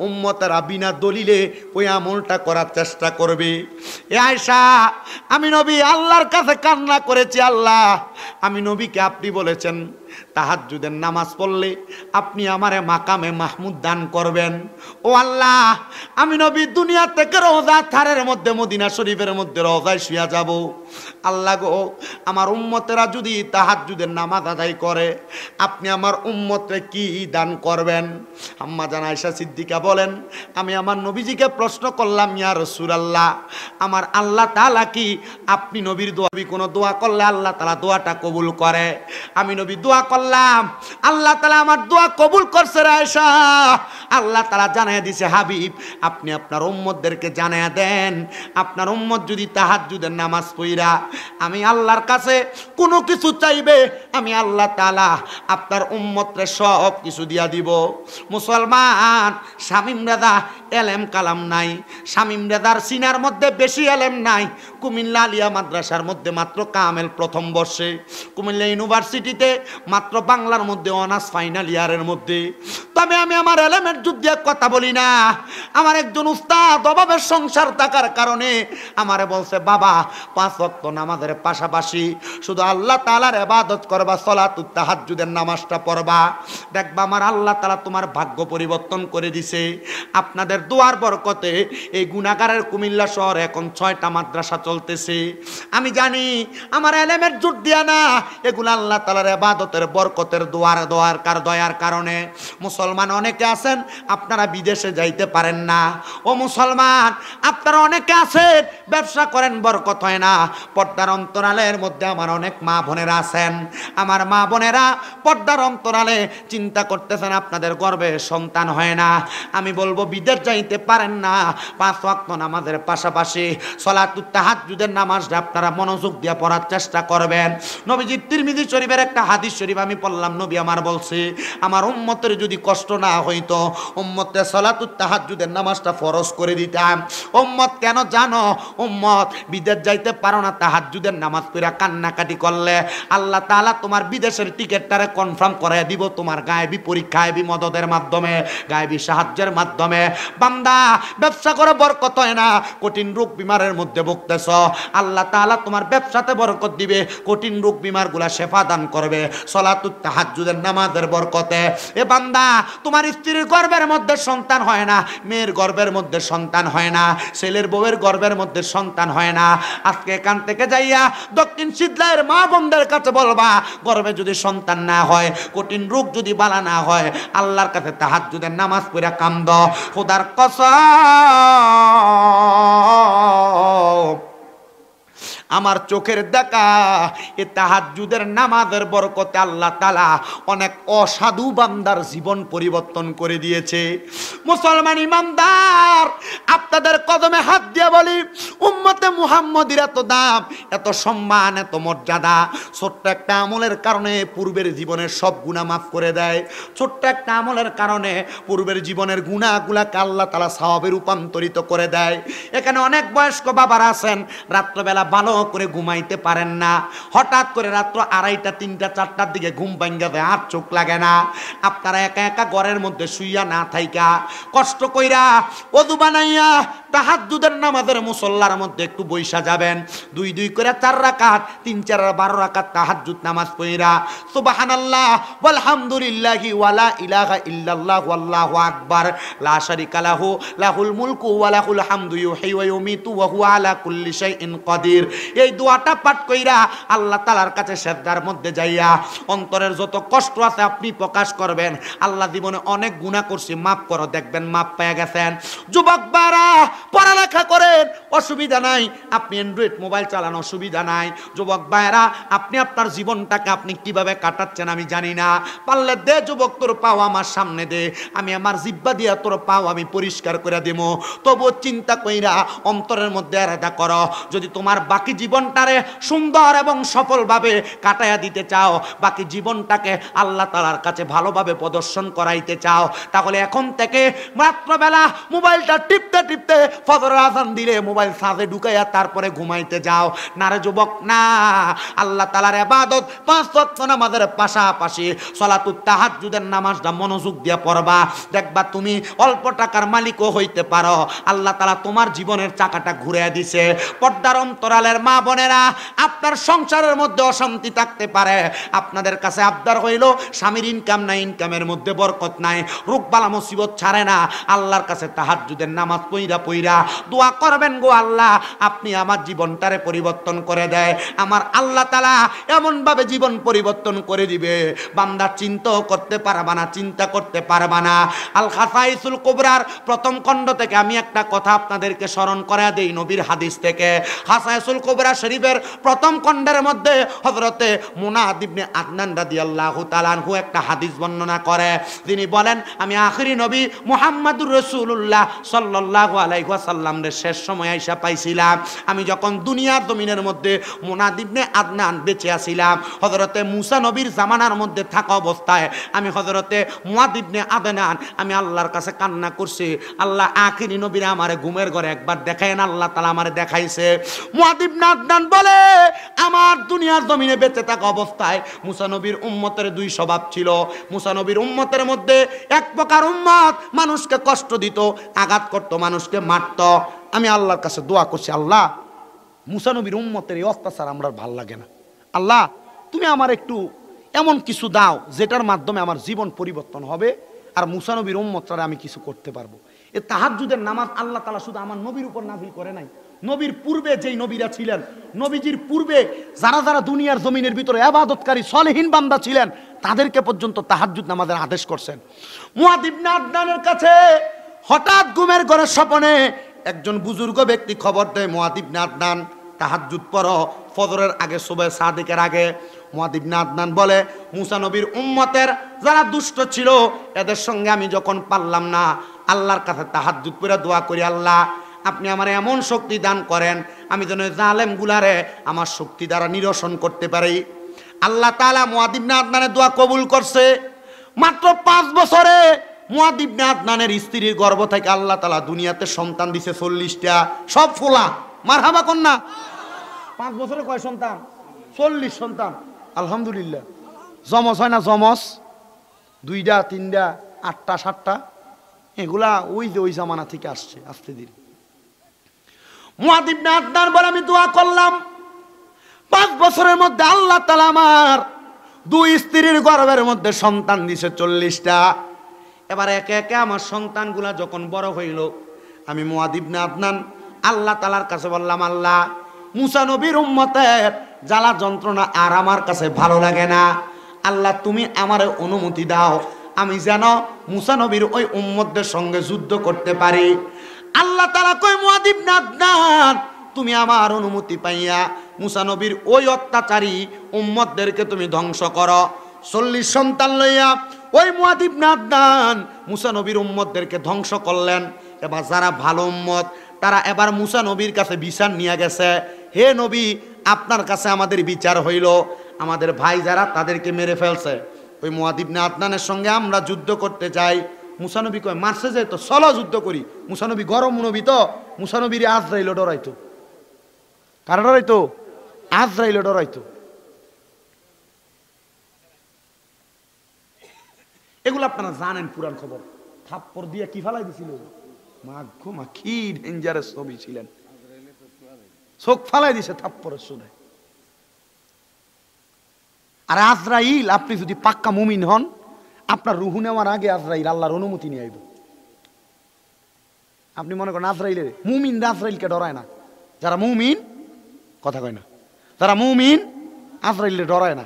উম্মতেরা বিনা দলিলে ওই আমলটা করার চেষ্টা করবে। এ আয়েশা, আমি নবী আল্লাহর কাছে কান্না করেছি, আল্লাহ আমি নবীকে আপনি বলেছেন তাহাজ্জুদের নামাজ পড়লে আপনি আমারে মাকামে মাহমুদ দান করবেন। ও আল্লাহ, আমি নবী দুনিয়া থেকে রওজা থারের মধ্যে মদিনা শরীফের মধ্যে রওজায় শুয়া যাব। আল্লাহ গো, আমার উম্মতেরা যদি তাহাজ্জুদের নামাজ আদায় করে আপনি আমার উম্মতরে কি দান করবেন? আম্মা জান আয়েশা সিদ্দিকা বলেন, আমি আমার নবীজিকে প্রশ্ন করলাম, ইয়া রাসূলুল্লাহ, আমার আল্লাহ তাআলা কি আপনি নবীর দোয়া কোনো দোয়া করলে আল্লাহ তাআলা দোয়াটা কবুল করে? আমি নবী দোয়া করলাম, আল্লাহ তাআলা আমার দোয়া কবুল করছে রে আয়েশা। আল্লাহ তাআলা জানায়া দিয়েছে, হাবিব আপনি আপনার উম্মতদেরকে জানায়া দেন, আপনার উম্মত যদি তাহাজ্জুদের নামাজ পড়া আমি আল্লাহর কাছে কোনো কিছু চাইবে, আমি আল্লাহ তাআলা আপনার উম্মতরে সব কিছু দিয়া দিব। মুসলমান, শামীম রেজা এলেম কালাম নাই, শামীম রেজার সিনার মধ্যে বেশি এলেম নাই। কুমিল্লা আলিয়া মাদ্রাসার মধ্যে মাত্র কামেল প্রথম বর্ষে, কুমিল্লা ইউনিভার্সিটিতে মাত্র বাংলার মধ্যে অনার্স ফাইনাল ইয়ারের মধ্যে। তবে আমি আমার এলেমের যুদ্ধে কথা বলি না। আমার একজন উস্তাদ অভাবের সংসার থাকার কারণে আমারে বলছে, বাবা 5 ওয়াক্ত নামাজের পাশাপাশি শুধু আল্লাহ তাআলার ইবাদত করবা, সালাতুত তাহাজ্জুদের নামাজটা পড়বা, দেখবা আমার আল্লাহ তাআলা তোমার ভাগ্য পরিবর্তন করে দিছে। আপনাদের দোয়ার বরকতে এই গুনাহগারের কুমিল্লা শহরে এখন 6টা মাদ্রাসা চলতেছে। আমি জানি আমার এলেমের জোর দিয়া না, এগুলো আল্লাহ তাআলার ইবাদতের বরকতের দয়ার কারণে। মুসলমান অনেকে আছেন আপনারা বিদেশে যাইতে পারেন না। ও মুসলমান, আপনারা অনেকে আছেন ব্যবসা করেন বরকত হয় না। পর্দার অন্তরালের মধ্যে আমার অনেক মা বোনেরা আছেন, আমার মা বোনেরা পর্দার অন্তরালে চিন্তা করতেছেন আপনাদের গর্ভে সন্তান হয় না। আমি বলবো বিদেশ যাইতে পারেন না, 5 ওয়াক্ত নামাজের পাশাপাশি সালাতুত তাহাজ্জুদের নামাজটা আপনারা মনোযোগ দিয়ে পড়ার চেষ্টা করবেন। নবীজি তিরমিজি শরীফের একটা হাদিস শরীফ আমি পড়লাম, নবী আমার বলছে, আমার উম্মতের যদি কষ্ট না হইতো উম্মতের সালাতুত তাহাজ্জুদের নামাজটা ফরজ করে দিতাম। উম্মত কেন জানো? উম্মত বিদেশ যাইতে পারো না, তাহাজ্জুদের নামাজ পড়া কান্নাকাটি করলে আল্লাহ তাআলা তোমার বিদেশের টিকেটটারে কনফার্ম করে দিব তোমার গায়েবী পরীক্ষা, গায়েবী মদদের মাধ্যমে, গায়েবী সাহায্যের মাধ্যমে। বান্দা ব্যবসা করে বরকত হয় না, কঠিন রোগ বিমারের মধ্যে ভুগতেছ, আল্লাহ তাআলা তোমার ব্যবসাতে বরকত দিবে, কঠিন রোগ বিমারগুলা শেফা দান করবে সালাতুত তাহাজ্জুদের নামাজের বরকতে। এ বান্দা, তোমার স্ত্রীর গর্ভের মধ্যে সন্তান হয় না, মেয়ের গর্ভের মধ্যে সন্তান হয় না, ছেলের বউয়ের গর্ভের মধ্যে সন্তান হয় না। আজকে এখান থেকে যাইয়া দক্ষিণ সিদ্ধের মা বোনদের কাছে বলবা, গর্ভে যদি সন্তান না হয়, কঠিন রোগ যদি বালা না হয়, আল্লাহর কাছে তাহাজ্জুদের নামাজ পড়া কান্দ। খোদার কসম, আমার চোখের দেখা এ তাহাজ্জুদের নামাজের বরকতে আল্লাহ তাআলা অনেক অসাধু বান্দার জীবন পরিবর্তন করে দিয়েছে। মুসলমান ইমানদার, আপনাদের কদমে হাত দিয়ে বলি, উম্মতে মুহাম্মদীর এত দাম, এত সম্মান, এত মর্যাদা, ছোট্ট একটা আমলের কারণে পূর্বের জীবনের সব গুনাহ মাফ করে দেয়। ছোট্ট একটা আমলের কারণে পূর্বের জীবনের গুনাহগুলাকে আল্লাহ তাআলা সওয়াবে রূপান্তরিত করে দেয়। এখানে অনেক বয়স্ক বাবারা আছেন, রাত্রবেলা ভালো করে ঘুমাইতে পারেন না, হঠাৎ করে রাত্র 2:30, 3টা, 4টার দিকে ঘুম ভাঙ্গা যায়, আর চোখ লাগে না। আপনারা একা একা ঘরের মধ্যে শুইয়া না থাইকা কষ্ট কইরা ওযু বানাইয়া তাহাজ্জুদের নামাজের মুসল্লার মধ্যে একটু বইসা যাবেন। 2 করে 4 রাকাত, 3 4 12 রাকাত তাহাজ্জুদ নামাজ পড়া সুবহানাল্লাহ ওয়ালহামদুলিল্লাহি ওয়ালা ইলাহা ইল্লাল্লাহ ওয়াল্লাহু আকবার লা শারিকা লাহু লাহুল মুলকু ওয়া লাহুল হামদু ইউহয়ি ওয়া ইউমিতু ওয়া হুয়া আলা কুল্লি শাইইন কাদির। এই দোয়াটা পাঠ কইরা আল্লাহ তাআলার কাছে সেজদার মধ্যে যাইয়া অন্তরের যত কষ্ট আছে আপনি প্রকাশ করবেন, আল্লাহ জীবনে অনেক গুনাহ করছি মাফ করো, দেখবেন মাফ পেয়ে গেছেন। যুবক বারা, পড়ালেখা করেন, অসুবিধা নাই, আপনি অ্যান্ড্রয়েড মোবাইল চালান, অসুবিধা নাই। যুবক ভাইরা, আপনি আপনার জীবনটাকে আপনি কিভাবে কাটাচ্ছেন আমি জানি না, পারলে দে যুবক, তোর পাও আমার সামনে দে, আমি আমার জিহ্বা দিয়া তোর পাও আমি পরিষ্কার করে দেব। তবুও চিন্তা কইরা অন্তরের মধ্যে এরাদা করো, যদি তোমার বাকি জীবনটারে সুন্দর এবং সফলভাবে কাটাইয়া দিতে চাও, বাকি জীবনটাকে আল্লাহ তাআলার কাছে ভালোভাবে প্রদর্শন করাইতে চাও, তাহলে এখন থেকে রাত্রবেলা মোবাইলটা টিপতে টিপতে ফজরের আযান দিলে মোবাইল চার্জে ঢুকাইয়া তারপরে ঘুমাইতে যাও না রে যুবক, না। আল্লাহ তাআলার ইবাদত 5 ওয়াক্ত নামাজের পাশাপাশি সালাতুত তাহাজ্জুদের নামাজটা মনোযোগ দিয়ে পড়বা, দেখবা তুমি অল্প টাকার মালিকও হইতে পারো। আল্লাহ তাআলা তোমার জীবনের চাকাটা ঘুরিয়ে দিছে। পর্দার অন্তরালের মা বোনেরা, আপনার সংসারের মধ্যে অশান্তি থাকতে পারে, আপনাদের কাছে আবদার হইল স্বামীর ইনকাম নাই, ইনকামের মধ্যে বরকত নাই, রোগবালা মুসিবত ছাড়ে না, আল্লাহর কাছে তাহাজ্জুদের নামাজ পইরা দোয়া করবেন, গো আল্লাহ আপনি আমার জীবনটারে পরিবর্তন করে দেয়। আমার আল্লাহ তাআলা এমন ভাবে জীবন পরিবর্তন করে দিবে, বান্দা চিন্তাও করতে পারবা না, চিন্তা করতে পারবা না। আল খাসাইসুল কুবরার প্রথম খণ্ড থেকে আমি একটা কথা আপনাদেরকে স্মরণ করা দেই, নবীর হাদিস থেকে। খাসাইসুল কুবরা শরীফের প্রথম খণ্ডের মধ্যে হযরতে মুনাদ ইবনে আদনান রাদিয়াল্লাহু তাআলা আনহু একটা হাদিস বর্ণনা করে। তিনি বলেন, আমি আখিরি নবী মুহাম্মদুর রাসূলুল্লাহ সাল্লাল্লাহু আলাইহি ওয়াসাল্লামের শেষ সময় আইসা পাইছিলাম। আমি যখন দুনিয়ার জমিনের মধ্যে মুনাদ ইবনে আদনান বেঁচে আছিলাম, হযরতে মুসা নবীর জামানার মধ্যে থাকা অবস্থায় আমি হযরতে মুয়াদ ইবনে আদনান আমি আল্লাহর কাছে কান্না করছি, আল্লাহ আখিরি নবীরা আমারে ঘুমের ঘরে একবার দেখায়েন। আল্লাহ তাআলা আমারে দেখাইছে। মুয়াদ ইবনে আদনান বলে, আমার দুনিয়ার জমিনে বেঁচে থাকা অবস্থায় মুসা নবীর উম্মতের দুই স্বভাব ছিল। মুসা নবীর উম্মতের মধ্যে এক প্রকার উম্মত মানুষকে কষ্ট দিত, আঘাত করত, মানুষকে মারত। আমি আল্লাহর কাছে দোয়া করছি, আল্লাহ মুসা নবীর উম্মতের এই অত্যাচার আমার ভাল লাগে না, আল্লাহ তুমি আমার একটু এমন কিছু দাও যেটার মাধ্যমে আমার জীবন পরিবর্তন হবে আর মুসা নবীর উম্মতরা আমি কিছু করতে পারবো। এই তাহাজ্জুদের নামাজ আল্লাহ তাআলা শুধু আমার নবীর উপর নাযিল করে নাই, নবীর পূর্বে যেই নবীরা ছিলেন, নবীজির পূর্বে যারা যারা দুনিয়ার জমিনের ভিতরে ইবাদতকারী সলিহিন বান্দা ছিলেন, তাদেরকে পর্যন্ত তাহাজ্জুদ নামাজের আদেশ করছেন। মুয়াদ ইবনে আদনানের কাছে হঠাৎ ঘুমের ঘরে স্বপ্নে একজন বুজুর্গ ব্যক্তি খবর দেয়, মুয়াদ ইবনে আদনান তাহাজ্জুদ পড়ো, ফজরের আগে, সুবহে সাদিকের আগে। মুয়াদ ইবনে আদনান বলে, মুসা নবীর উম্মতের যারা দুষ্ট ছিল এদের সঙ্গে আমি যখন পারলাম না, আল্লাহর কাছে তাহাজ্জুদ পড়ে দোয়া করি, আল্লাহ আপনি আমার এমন শক্তি দান করেন আমি যেন জালেম গুলারে আমার শক্তি দ্বারা নিরসন করতে পারি। আল্লাহ তাআলা মুয়াদ ইবনে আদনানের দোয়া কবুল করছে। মাত্র 5 বছরে মুয়াদ ইবনে আদনানের স্ত্রীর গর্ভ থেকে আল্লাহ তাআলা দুনিয়াতে সন্তান দিছে 40টা, সব ফোলা। মারহাবা কন্যা। 5 বছরে কয় সন্তান? 40 সন্তান। আলহামদুলিল্লাহ। জমজ হয় না? জমজ 2টা 3টা 8টা 7টা, এগুলা ওই যে ওই জামানা থেকে আসছে আস্তে ধীরে। মুয়াদ ইবনে আদনান বলে, আমি দোয়া করলাম 5 বছরের মধ্যে আল্লাহ তাআলা আমার 2 স্ত্রীর গর্ভের মধ্যে সন্তান দিছে 40টা। এবার একে একে আমার সন্তানগুলা যখন বড় হইল, আমি মুয়াদ ইবনে আদনান আল্লাহ তাআলার কাছে বললাম, আল্লাহ মুসা নবীর উম্মতের জ্বালা যন্ত্রণা আর আমার কাছে ভালো লাগে না, আল্লাহ তুমি আমারে অনুমতি দাও আমি যেন মুসা নবীর ওই উম্মতদের সঙ্গে যুদ্ধ করতে পারি। আল্লাহ তাআলা কয়, মুয়াদ ইবনে আদনান তুমি আমার অনুমতি পাইয়া মুসা নবীর ওই অত্যাচারী উম্মতদেরকে তুমি ধ্বংস করো। 40 সন্তান লইয়া ওই মুয়াদ ইবনে আদনান মুসা নবীর উম্মতদেরকে ধ্বংস করলেন। এবার যারা ভালো উম্মত তারা এবার মুসা নবীর কাছে বিচার নিয়ে গেছে, হে নবী আপনার কাছে আমাদের বিচার হইল, আমাদের ভাই যারা তাদেরকে মেরে ফেলছে, ওই মুয়াদ ইবনে আদনানের সঙ্গে আমরা যুদ্ধ করতে চাই। মুসা নবী কয়, মারছে যে তো চলো যুদ্ধ করি। মুসা নবী গরম নবী তো, মুসা নবীর আজরাইল ডরাইতো। কারা ডরাইতো? আজরাইল ডরাইতো। এগুলো আপনারা জানেন পুরান খবর। থাপ্পড় দিয়ে কি ফালাই দিছিল, মা কি ডেঞ্জারাস নবী ছিলেন, চোখ ফালাই দিছে থাপ্পড়ের শুনে। আর আজরাইল আপনি যদি পাক্কা মুমিন হন, আপনার রুহু নেওয়ার আগে আজরাইল আল্লাহর অনুমতি নিয়ে আইব। আপনি মনে করেন আজরাইলের, মুমিন আজরাইলকে ডরায় না। যারা মুমিন, কথা কয় না, যারা মুমিন আজরাইলে ডরায় না,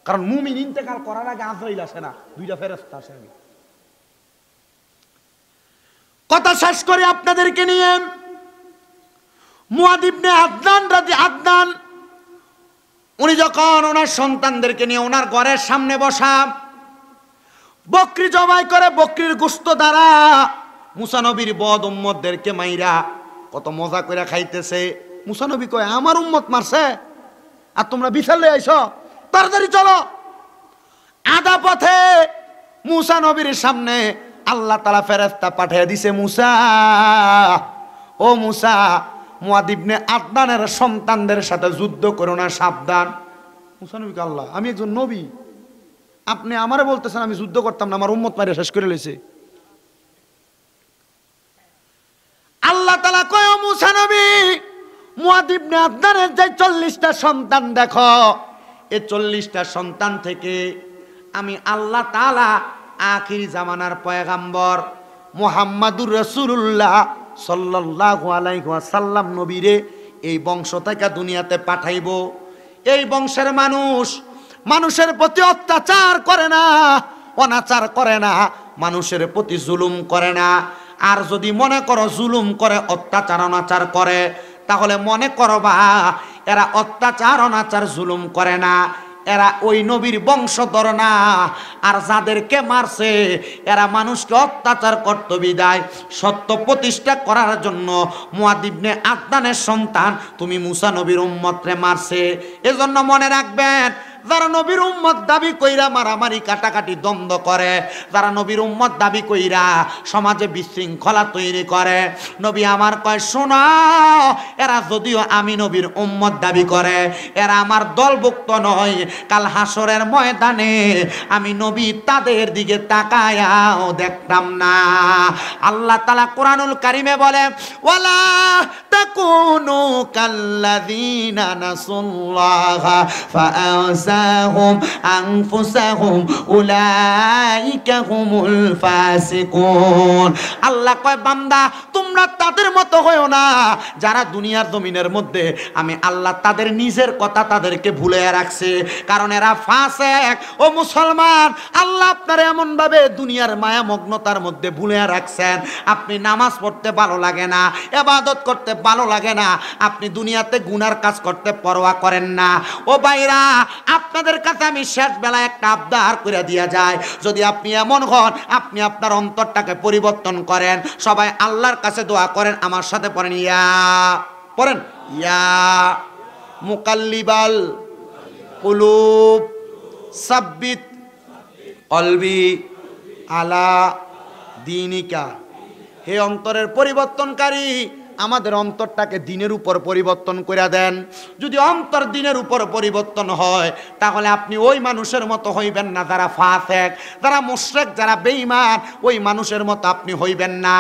কারণ মুমিন ইন্তেকাল করার আগে আজরাইল আসে না, 2টা ফেরেশতা আসে আগে। কথা শেষ করে আপনাদেরকে নিয়ে, মুয়াদ ইবনে আদনান উনি যখন ওনার সন্তানদেরকে নিয়ে ওনার ঘরের সামনে বসা, বকরি জবাই করে বকরির গোশত দ্বারা মুসা নবীর বদ উম্মতদেরকে মাইরা কত মজা করে খাইতেছে। মুসা নবী কয়, আমার উম্মত মারছে আর তোমরা বিচার লয়ে আইছো, তাড়াতাড়ি চলো। আধা পথে মুসা নবীর সামনে আল্লাহ তাআলা ফেরেশতা পাঠিয়ে দিছে, মুসা ও মুসা, মুয়াদ ইবনে আদনানের সন্তানদের সাথে যুদ্ধ করো না, সাবধান। মুসা নবীকে আল্লাহ, আমি একজন নবী, আপনি আমারে বলতেছেন আমি যুদ্ধ করতাম না, আমার উম্মত মারিয়া শেষ করে লইছে। আল্লাহ তাআলা কয়, ও মুসা নবী, মুয়াদ ইবনে আদনানের যে 40টা সন্তান দেখো, এই 40টা সন্তান থেকে আমি আল্লাহ তাআলা আখির জামানার পয়গাম্বর মুহাম্মাদুর রাসূলুল্লাহ সাল্লাল্লাহু আলাইহি ওয়াসাল্লাম নবীরে এই বংশ থেকে দুনিয়াতে পাঠাইব। এই বংশের মানুষের প্রতি অত্যাচার করে না, অনাচার করে না, মানুষের প্রতি জুলুম করে না। আর যদি মনে করো জুলুম করে, অত্যাচার অনাচার করে, তাহলে মনে করবা এরা অত্যাচার অনাচার জুলুম করে না, এরা ওই নবীর বংশধর না। আর যাদেরকে মারছে এরা মানুষকে অত্যাচার করতে বিদায় সত্য প্রতিষ্ঠা করার জন্য মুয়াদ ইবনে আদনানের সন্তান তুমি মুসা নবীর উম্মতরে মারছে। এজন্য মনে রাখবেন, যারা নবীর উম্মত দাবি কইরা মারামারি কাটাকাটি দ্বন্দ্ব করে, যারা নবীর উম্মত দাবি কইরা সমাজে বিশৃঙ্খলা তৈরি করে, নবী আমার কয় শোনো, এরা যদিও আমি নবীর উম্মত দাবি করে, এরা আমার দলভুক্ত নয়। কাল হাসরের ময়দানে আমি নবী তাদের দিকে তাকায়াও দেখতাম না। আল্লাহ তাআলা কোরআনুল কারীমে বলে, ওয়ালা তাকুনু কাল্লাযীনা নাসুল্লাহা ফাআসাহুম আনফুসাহুম উলাইকা হুমুল ফাসিকুন। আল্লাহ কয়, বান্দা তোমরা তাদের মতো হয়ো না যারা দুনিয়ার জমিনের মধ্যে আমি আল্লাহ তাদের নিজের কথা তাদেরকে ভুলে রাখছে, কারণ এরা ফাসিক। ও মুসলমান, আল্লাহ আপনার এমন ভাবে দুনিয়ার মায়ামগ্নতার মধ্যে ভুলে রাখছেন, আপনি নামাজ পড়তে ভালো লাগে না, ইবাদত করতে ভালো লাগে না, আপনি দুনিয়াতে গুনার কাজ করতে পরোয়া করেন না। ও ভাইরা, আপনাদের কাছে আমি শেষ বেলা একটা আবদার করে দিয়া যায়, যদি আপনি এমন হন, আপনি আপনার অন্তরটাকে পরিবর্তন করেন। সবাই আল্লাহর কাছে দোয়া করেন, আমার সাথে পড়েন, পড়েন, ইয়া মুকাল্লিবাল কুলুব সাব্বিত কলবি আলা দীনিকা। হে অন্তরের পরিবর্তনকারী, আমাদের অন্তরটাকে দিনের উপর পরিবর্তন করে দেন। যদি অন্তর দিনের উপর পরিবর্তন হয়, তাহলে আপনি ওই মানুষের মতো হইবেন না যারা ফাসিক, যারা মুশরিক, যারা বেঈমান, ওই মানুষের মতো আপনি হইবেন না।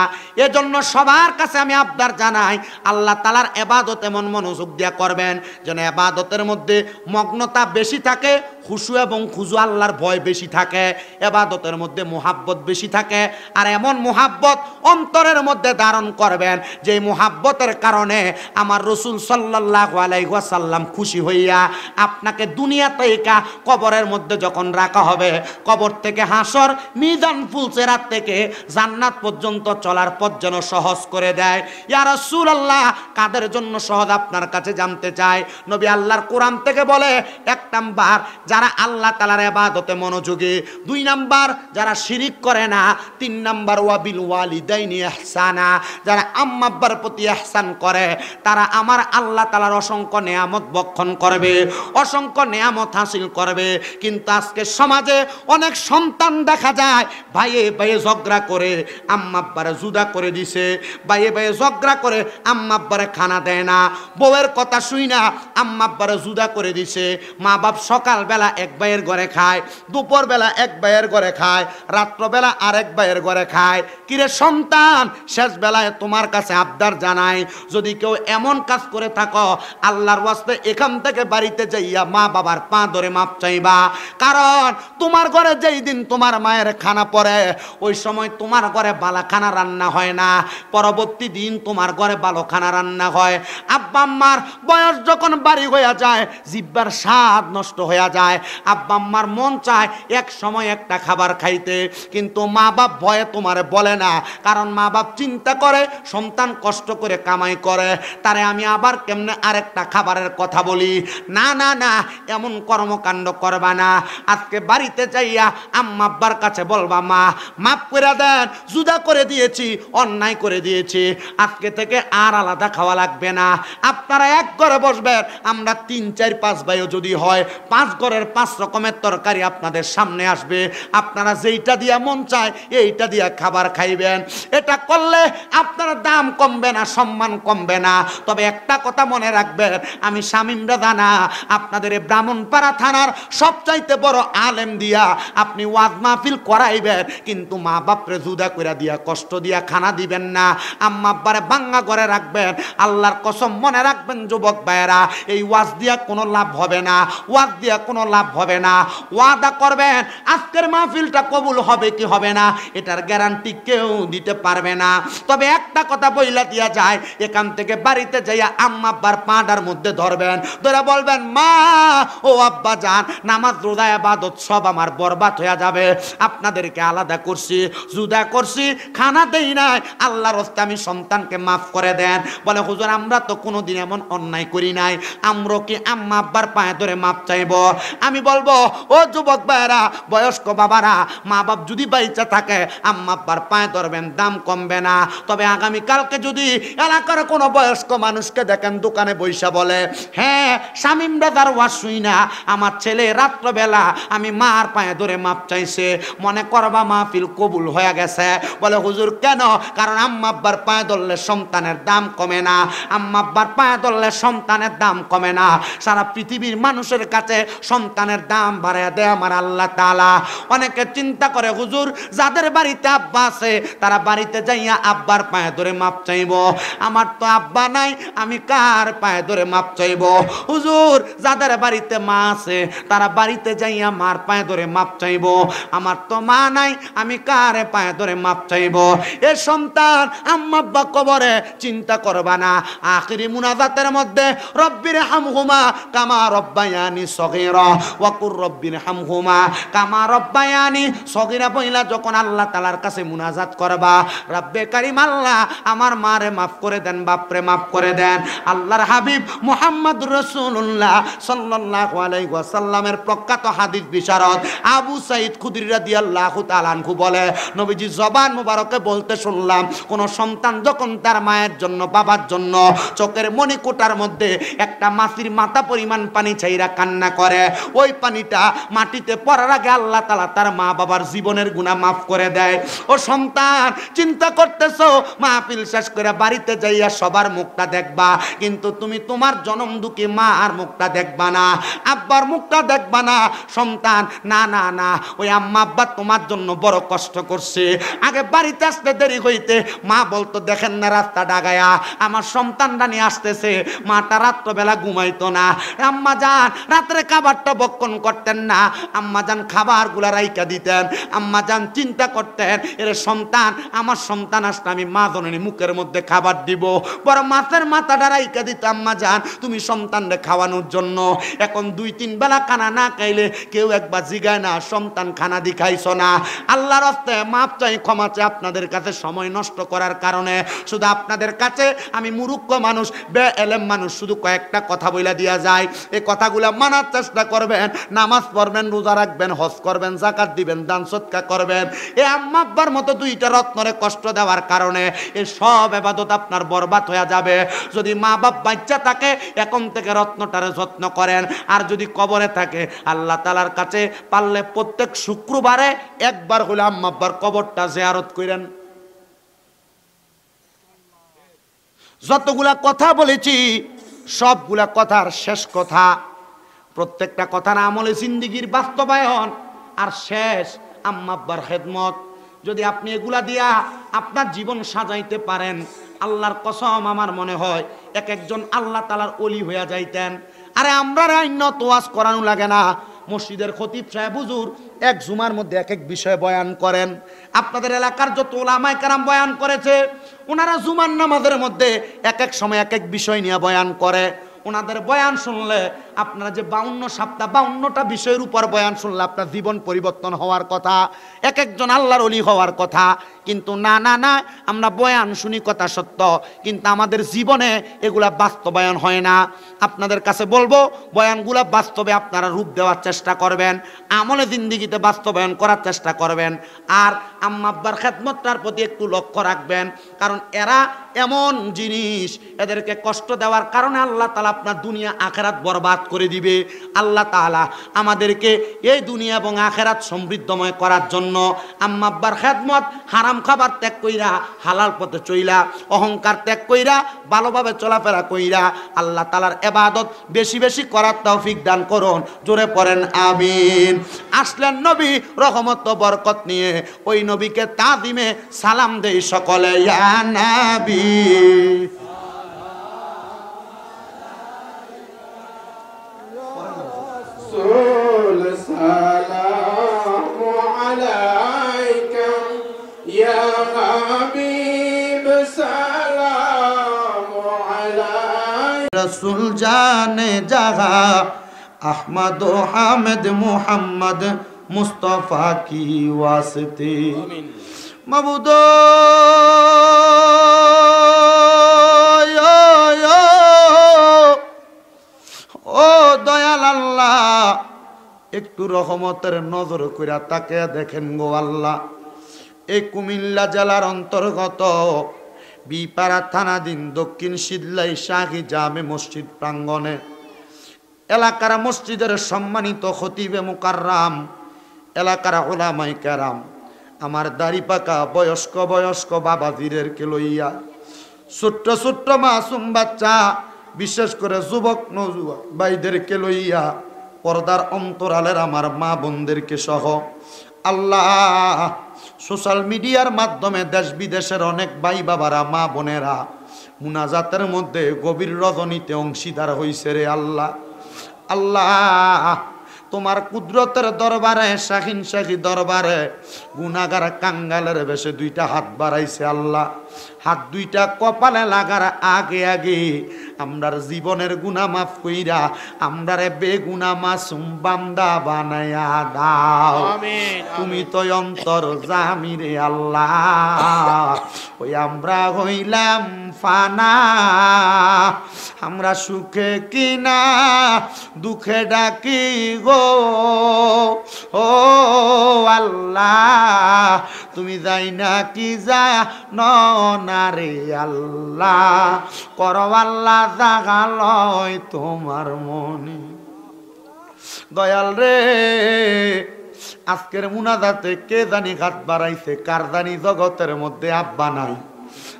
এজন্য সবার কাছে আমি আবদার জানাই, আল্লাহ তাআলার ইবাদত এমন মনোযোগ দিয়া করবেন যেন ইবাদতের মধ্যে মগ্নতা বেশি থাকে, খুশু এবং খুজু, আল্লাহর ভয় বেশি থাকে, ইবাদতের মধ্যে মুহাব্বত বেশি থাকে। আর এমন মুহাব্বত অন্তরের মধ্যে ধারণ করবেন যে মুহাব্বতের কারণে আমার রাসূল সাল্লাল্লাহু আলাইহি ওয়াসাল্লাম খুশি হইয়া আপনাকে দুনিয়া থেকে কবরের মধ্যে যখন রাখা হবে, কবর থেকে হাসর, মিজান ফুলসেরাত থেকে জান্নাত পর্যন্ত চলার পথ যেন সহজ করে দেয়। ইয়া রাসূলুল্লাহ, কাদের জন্য সহজ আপনার কাছে জানতে চাই। নবী আল্লাহর কোরআন থেকে বলে, এক নাম্বার যারা আল্লাহ তাআলার ইবাদতে মনোযোগী, দুই নাম্বার যারা শিরিক করে না, তিন নাম্বার ওয়াবিল ওয়ালিদাইনি ইহসানা, যারা আম্মা আব্বার প্রতি ইহসান করে, তারা আমার আল্লাহ তাআলার অসংখ্য নেয়ামত ভক্ষণ করবে, অসংখ্য নেয়ামত হাসিল করবে। কিন্তু আজকে সমাজে অনেক সন্তান দেখা যায় ভাইয়ে ভাইয়ে ঝগড়া করে আম্মা আব্বারে জুদা করে দিছে, ভাইয়ে ভাইয়ে ঝগড়া করে আম্মা আব্বারে খানা দেয় না, বউয়ের কথা শুই না আম্মা আব্বারে জুদা করে দিছে। মা বাপ সকালবেলা এক ভাইয়ের ঘরে খায়, দুপুরবেলা এক ভাইয়ের ঘরে খায়, রাত্রবেলা আরেক ভাইয়ের ঘরে খায়। কিরে সন্তান, শেষ বেলায় তোমার কাছে আবদার জানাই, যদি কেউ এমন কাজ করে থাকো, আল্লাহর ওয়াস্তে এখান থেকে বাড়িতে যাইয়া মা বাবার পা ধরে মাপ চাইবা। কারণ তোমার ঘরে যেই দিন তোমার মায়ের খানা পড়ে, ওই সময় তোমার ঘরে বালা খানা রান্না হয় না, পরবর্তী দিন তোমার ঘরে ভালো খানা রান্না হয়। আব্বা আম্মার বয়স যখন বাড়ি হইয়া যায়, জিহ্বার স্বাদ নষ্ট হইয়া যায়, আব্বা আম্মার মন চায় এক সময় একটা খাবার খাইতে, কিন্তু মা বাপ ভয়ে তোমারে বলে না। কারণ মা বাপ চিন্তা করে সন্তান কষ্ট করে কামাই করে, তারে আমি আবার কেমনে আরেকটা খাবারের কথা বলি। না না না, এমন কর্মকাণ্ড করবা না। আজকে বাড়িতে যাইয়া আম্মা আব্বার কাছে বলবা, মা মাফ করে দেন, জুদা করে দিয়েছি, অন্যায় করে দিয়েছি, আজকে থেকে আর আলাদা খাওয়া লাগবে না। আপনারা এক ঘরে বসবেন, আমরা 3, 4, 5 ভাইও যদি হয়, 5 ঘরের 5 রকমের তরকারি আপনাদের সামনে আসবে, আপনারা যেইটা দিয়া মন চায় এইটা দিয়া খাবার খাইবেন। এটা করলে আপনার দাম কমবে না, সম্মান কমবে না। তবে একটা কথা মনে রাখবেন, আমি শামীম রাজা না, আপনাদের ব্রাহ্মণপাড়া থানার সবচাইতে বড় আলেম দিয়া আপনি ওয়াজ মাহফিল করাইবেন, কিন্তু মা বাপরে জুদা কইরা দিয়া কষ্ট দিয়া খানা দিবেন না, আম্মা আব্বারে বাঙ্গা করে রাখবেন। আল্লাহর কসম মনে রাখবেন যুবক ভাইয়েরা, এই ওয়াজ দিয়া কোনো লাভ হবে না, ওয়াজ দিয়া কোনো লাভ হবে না। ওয়াদা করবেন আজকের মাহফিলটা কবুল হবে কি হবে না এটার গ্যারান্টি কেউ দিতে পারবে না। তবে একটা কথা বইলা দিয়া যায়, এখান থেকে বাড়িতে যাইয়া আম্মা আব্বার পাঁডার মধ্যে ধরবেন, ধরে বলবেন মা ও আব্বা জান, নামাজ রোজা ইবাদত সব আমার বরবাদ হয়ে যাবে, আপনাদেরকে আলাদা করছি, জুদা করছি, খানা দেই নাই, আল্লাহর রাস্তায় আমি সন্তানকে মাফ করে দেন। বলে হুজুর আমরা তো কোনোদিন এমন অন্যায় করি নাই, আমরা কি আম্মা আব্বার পায়ে ধরে মাপ চাইব? আমি বলবো ও যুবক ভাইরা, বয়স্ক বাবারা, মা বাপ যদি বাইচা থাকে আম্মা আব্বার পায়ে ধরবেন, দাম কমবে না। তবে আগামীকালকে যদি এলাকার কোনো বয়স্ক মানুষকে দেখেন দোকানে বইসা বলে, হ্যাঁ শামীম রাজার ওয়াজ শুই না আমার ছেলে রাত্রবেলা আমি মার পায়ে ধরে মাপ চাইছে, মনে করবা মাহফিল কবুল হয়ে গেছে। বলে হুজুর কেন? কারণ আম্মা আব্বার পায়ে ধরলে সন্তানের দাম কমে না, আম্মা আব্বার পায়ে ধরলে সন্তানের দাম কমে না। সারা পৃথিবীর মানুষের কাছে সন্তানের দাম বাড়ায় দেয় আমার আল্লাহ তাআলা। অনেকে চিন্তা করে হুজুর যাদের বাড়িতে আব্বা আছে তারা বাড়িতে যাইয়া আব্বার পায়ে ধরে মাপ চাইব, আমার তো আব্বা নাই আমি কার পায়ে ধরে মাপ চাইব? হুজুর যাদের বাড়িতে মা আছে তারা বাড়িতে যাইয়া মার পায়ে ধরে মাপ চাইব, আমার তো মা নাই আমি কার পায়ে ধরে মাপ চাইব? এ সন্তান আম্মা আব্বা কবরে চিন্তা করবা না, আখিরি মুনাজাতের মধ্যে রব্বির হামহুমা কামা রব্বায়ানি সগীরা ওয়া কুর রব্বির হামহুমা কামা রব্বায়ানি সগীরা বইলা যখন আল্লাহ তাআলার কাছে মুনাজাত করবা, রব্বে কারীম আল্লাহ আমার মারে মাফ করে দেন, বাপরে মাফ করে দেন। আল্লাহর হাবিব মুহাম্মদুর রাসূলুল্লাহ সাল্লাল্লাহু আলাইহি ওয়াসাল্লামের প্রখ্যাত হাদিস বিশারদ আবু সাঈদ খুদরি রাদিয়াল্লাহু তাআলা আনহু বলে, নবীজি জবান মুবারকে বলতে শুনলাম, কোন সন্তান যখন তার মায়ের জন্য বাবার জন্য চোখের মণিকোটার মধ্যে একটা মাছির মাথা পরিমাণ পানি ছাইরা কান্না করে, ওই পানিটা মাটিতে পড়ার আগে আল্লাহ তাআলা তার মা বাবার জীবনের গুনাহ মাফ করে দেয়। ও সন্তান চিন্তা করতেছো মাহফিল শেষ করে বাড়িতে যাইয়া সবার মুখটা দেখবা, কিন্তু তুমি তোমার জনম দুঃখী মা আর মুখটা দেখবা না, আব্বার মুখটা দেখবা না। সন্তান না না না, ওই আম্মা আব্বা তোমার জন্য বড় কষ্ট করছে, আগে বাড়িতে আসতে দেরি হইতে মা বলতো দেখেন না রাস্তা ডাগায়া আমার সন্তানরা নিয়ে আসতেছে, মাটা রাত্রবেলা ঘুমাইতো না, আম্মা জান রাত্রে খাবারটা বক্ষণ করতেন না, আম্মা জান খাবারগুলা রাইকা দিতেন, আম্মা জান চিন্তা করতেন এর সন্তান আমার সন্তান আসলে আমি মা জননী মুখের মধ্যে খাবার দিব, বড় মাছের মাথাটা রাইকা দিত আম্মা জান তুমি সন্তানরে খাওয়ানোর জন্য। এখন 2-3 বেলা খানা না খাইলে কেউ একবার জিগায় না সন্তান খানা দি খাইছো না। আল্লাহর রাস্তায় মাপ চাই, ক্ষমা চাই আপনাদের কাছে সময় নষ্ট করার কারণে। শুধু আপনাদের কাছে আমি মূর্খ মানুষ, বেএলেম মানুষ, শুধু কয়েকটা কথা বইলা দিয়া যায়, এই কথাগুলা মানার চেষ্টা করবেন, নামাজ পড়বেন, রোজা রাখবেন, হজ করবেন, যাকাত দিবেন, দান সদকা করবেন। এই আম্মা আব্বার মতো 2টা রত্নরে কষ্ট দেওয়ার কারণে এই সব ইবাদত আপনার বরবাদ হয়ে যাবে। যদি মা বাপ বাচ্চা থাকে এখন থেকে রত্নটারে যত্ন করেন, আর যদি কবরে থাকে আল্লাহ তাআলার কাছে পারলে প্রত্যেক শুক্রবারে একবার হলে আম্মা আব্বার কবরটা জিয়ারত করেন। যতগুলা কথা বলেছি সবগুলা কথার শেষ কথা, প্রত্যেকটা কথার আমলে জিন্দেগির বাস্তবায়ন, আর শেষ আম্মা আব্বার খেদমত। যদি আপনি এগুলা দিয়া আপনার জীবন সাজাইতে পারেন, আল্লাহর কসম আমার মনে হয় এক একজন আল্লাহ তাআলার ওলি হইয়া যাইতেন। আরে আমরা আইনত ওয়াজ করানো লাগে না, মসজিদের খতিব সাহেব হুজুর এক জুমার মধ্যে এক এক বিষয় বয়ান করেন। আপনাদের এলাকার যত উলামায়ে কেরাম বয়ান করেছে, ওনারা জুমার নামাজের মধ্যে এক এক সময় এক এক বিষয় নিয়ে বয়ান করে। ওনাদের বয়ান শুনলে আপনারা যে 52 সপ্তাহ 52টা বিষয়ের উপর বয়ান শুনলে আপনার জীবন পরিবর্তন হওয়ার কথা, এক একজন আল্লাহর ওলি হওয়ার কথা। কিন্তু না না না, আমরা বয়ান শুনি কথা সত্য, কিন্তু আমাদের জীবনে এগুলা বাস্তবায়ন হয় না। আপনাদের কাছে বলবো বয়ানগুলা বাস্তবে আপনারা রূপ দেওয়ার চেষ্টা করবেন, আমলে জিন্দেগিতে বাস্তবায়ন করার চেষ্টা করবেন। আর আম্মা আব্বার খেদমতটার প্রতি একটু লক্ষ্য রাখবেন, কারণ এরা এমন জিনিস, এদেরকে কষ্ট দেওয়ার কারণে আল্লাহ তাআলা আপনার দুনিয়া আখিরাত বরবাদ করে দিবে। আল্লাহ তাআলা আমাদেরকে এই দুনিয়া এবং আখিরাত সমৃদ্ধময় করার জন্য আম্মা আব্বার খেদমত হারাম হারাম খাবার ত্যাগ কইরা হালাল পথে চইলা অহংকার ত্যাগ কইরা ভালোভাবে চলাফেরা কইরা আল্লাহ তাআলার ইবাদত বেশি বেশি করার তৌফিক দান করুন। জোরে পড়েন আমিন। আসলেন নবী রহমত ও বরকত নিয়ে, ওই নবীকে তাজিমে সালাম দেই সকলে, ইয়া নবী السلام عليك يا حبيب السلام عليك रसूल जाने जहा अहमद हामिद मुहम्मद मुस्तफ़ा की वास्ते मबूदो ও দয়াল আল্লাহ, একটু রহমতের নজর কইরা তাকে দেখেন গো আল্লাহ। এই কুমিল্লা জেলার অন্তর্গত বিপাড়া থানাধীন দক্ষিণ শীতলাই শাহী জামে মসজিদ প্রাঙ্গণে এলাকার মসজিদের সম্মানিত খতিবে মুকাররাম, এলাকার উলামায়ে কেরাম, আমার দাড়ি পাকা বয়স্ক বয়স্ক বাবাজিদেরকে লইয়া, ছোট্ট ছোট্ট মাসুম বাচ্চা, বিশেষ করে যুবক নওজোয়ান ভাইদেরকে লইয়া, পর্দার অন্তরালের আমার মা বোনদেরকে সহ আল্লাহ সোশ্যাল মিডিয়ার মাধ্যমে দেশ বিদেশের অনেক ভাই বাবারা মা বোনেরা মুনাজাতের মধ্যে গভীর রজনীতে অংশীদার হইছে রে আল্লাহ। আল্লাহ তোমার কুদরতের দরবারে, শাহিন শাহী দরবারে গুনাহগার কাঙ্গালের বেশে দুইটা হাত বাড়াইছে আল্লাহ। হাত দুইটা কপালে লাগার আগে আগে আমরার জীবনের গুনাহ মাফ কইরা আমরারে বেগুনা মাসুম বান্দা বানায়া দাও। তুমি তো অন্তর জামি রে আল্লাহ। ওই আমরা হইলাম ফানা, আমরা সুখে কিনা দুঃখে ডাকি গো ও আল্লাহ। তুমি যাই না কি যা না রে আল্লাহ, করো আল্লাহ জাগালয় তোমার মনে। দয়াল রে, আজকের মুনাজাতে কে জানি হাত বাড়াইছে, কার জানি জগতের মধ্যে আব্বা নাই,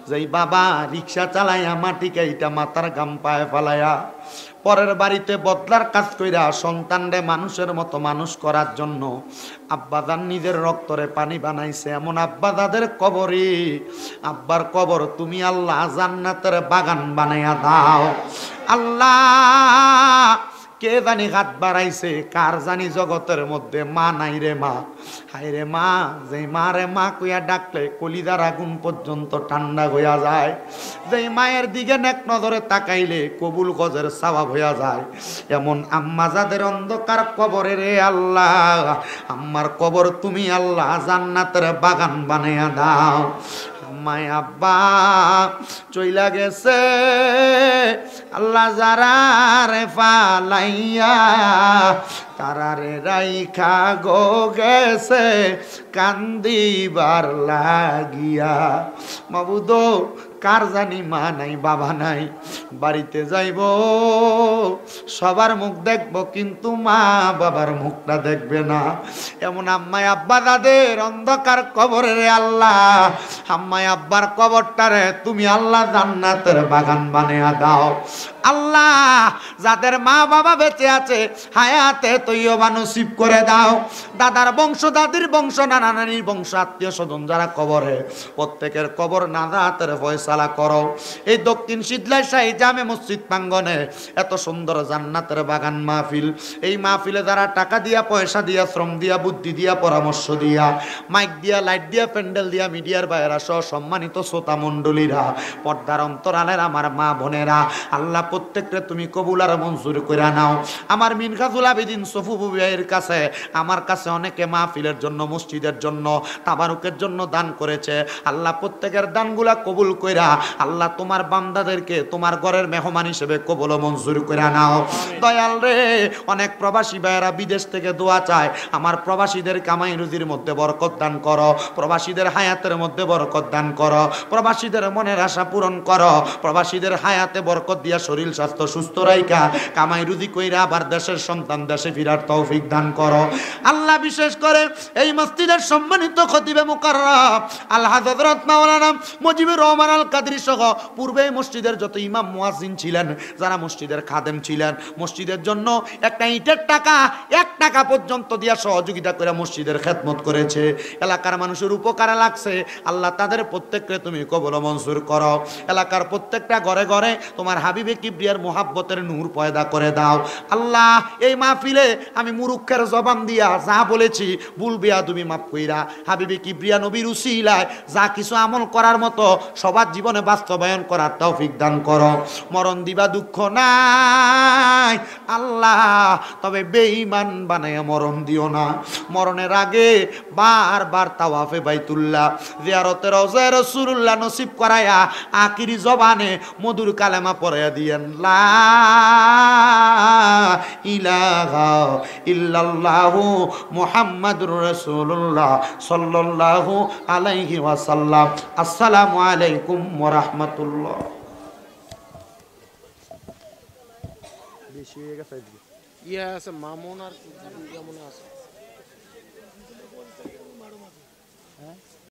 যেই বাবা রিক্সা চালাইয়া মাটি কাইটা মাথার গাম পায়ে ফালাইয়া পরের বাড়িতে বদলার কাজ কইরা সন্তানরে মানুষের মতো মানুষ করার জন্য আব্বাজান নিজের রক্তরে পানি বানাইছে, এমন আব্বাজাদের কবরে আব্বার কবর তুমি আল্লাহ জান্নাতের বাগান বানাইয়া দাও আল্লাহ। কে জানি হাত বাড়াইছে, কার জানি জগতের মধ্যে মা নাই রে মা। হায় রে মা, যেই মা রে মা কইয়া ডাকলে কলিজার আগুন পর্যন্ত ঠান্ডা হইয়া যায়, যেই মায়ের দিকে নেক নজরে তাকাইলে কবুল গজের সওয়াব হইয়া যায়, এমন আম্মা যাদের অন্ধকার কবরে রে আল্লাহ, আম্মার কবর তুমি আল্লাহ জান্নাতের বাগান বানাইয়া দাও। আম্মায় আব্বা চইলা গেছে আল্লাহ যারা রে ফালাইয়া, তারারে রাইখা গো গেছে কান্দিবার লাগিয়া। মাবুদ কার জানি মা নাই বাবা নাই, বাড়িতে যাইব সবার মুখ দেখব কিন্তু মা বাবার মুখটা দেখবে না, এমন আম্মায় আব্বা তাদের অন্ধকার কবরে রে আল্লাহ, আম্মায় আব্বার কবরটারে তুমি আল্লাহ জান্নাতের বাগান বানিয়ে দাও আল্লাহ। যাদের মা বাবা বেঁচে আছে হায়াতে তৈয়বা নসিব করে দাও, দাদার বংশ দাদির বংশ নানা নানির বংশ আত্মীয় স্বজন যারা কবরে, প্রত্যেকের কবর নাজাতের ফয়সালা করো। এই দক্ষিণ শীতলাই শাহী জামে মসজিদ প্রাঙ্গণে এত সুন্দর জান্নাতের বাগান মাহফিল, এই মাহফিলে যারা টাকা দিয়া পয়সা দিয়া শ্রম দিয়া বুদ্ধি দিয়া পরামর্শ দিয়া মাইক দিয়া লাইট দিয়া প্যান্ডেল দিয়া মিডিয়ার বাইরা সহ সম্মানিত শ্রোতা মণ্ডলীরা, পর্দার অন্তরালের আমার মা বোনেরা, আল্লাহ প্রত্যেকটা তুমি কবুল আর মঞ্জুর করে নাও। আমার মিনহাজুল আবেদিন সফু ভাইয়ের কাছে, আমার কাছে অনেকে মাহফিলের জন্য মসজিদের জন্য তাবারুকের জন্য দান করেছে, আল্লাহ প্রত্যেকের দানগুলা কবুল কইরা আল্লাহ তোমার বান্দাদেরকে তোমার ঘরের মেহমান হিসেবে কবুল ও মঞ্জুর করে নাও। দয়াল রে, অনেক প্রবাসী ভাইয়েরা বিদেশ থেকে দোয়া চায়, আমার প্রবাসীদের কামাই রুজির মধ্যে বরকত দান করো, প্রবাসীদের হায়াতের মধ্যে বরকত দান করো, প্রবাসীদের মনের আশা পূরণ করো, প্রবাসীদের হায়াতে বরকত দিয়া শরীর স্বাস্থ্য সুস্থ রাইখা কামাই রুজি কইরা আবার দেশের সন্তান দেশে ফিরার তৌফিক দান করো আল্লাহ। বিশেষ করে এই মসজিদের সম্মানিত খতিবে মুকাররম আল্লাহ হযরত মাওলানা মুজিবুর রহমান আল কাদরি সহ পূর্বে মসজিদের যত ইমাম মুয়াজ্জিন ছিলেন, যারা মসজিদের খাদেম ছিলেন, মসজিদের জন্য একটা ইটের টাকা 1 টাকা পর্যন্ত দিয়া সহযোগিতা করে মসজিদের খেদমত করেছে, এলাকার মানুষের উপকারে লাগছে, আল্লাহ তাদের প্রত্যেককে তুমি কবুল ও মঞ্জুর করো। এলাকার প্রত্যেকটা ঘরে ঘরে তোমার হাবিবে কিবরিয়ার মুহাব্বতের নূর পয়দা করে দাও আল্লাহ। এই মাহফিলে আমি মুরুক্ষের জবান দিয়া যা বলেছি ভুল বেয়াদবি মাফ কইরা হাবিবে কিবরিয়া নবীর উসিলায় যা কিছু আমল করার মতো সবার জীবনে বাস্তবায়ন করার তৌফিক দান করো। মরণ দিবা দুঃখ নাই আল্লাহ, তবে বেঈমান বানায়া মরণ দিও না। মরণের আগে বারবার তাওয়াফে বাইতুল্লাহ জিয়ারতে রওজা রাসূলুল্লাহ নসিব করায়া আখিরি জবানে মধুর কালেমা পড়ায়া দিয়েন লা ইলাহা ইল্লাল্লাহু মুহাম্মাদুর রাসূলুল্লাহ সাল্লাল্লাহু আলাইহি ওয়াসাল্লাম। আসসালামু আলাইকুম ওয়া রাহমাতুল্লাহ। বেশি হয়ে গেছে ইয়া আছে মামুন আর কেমন আছে?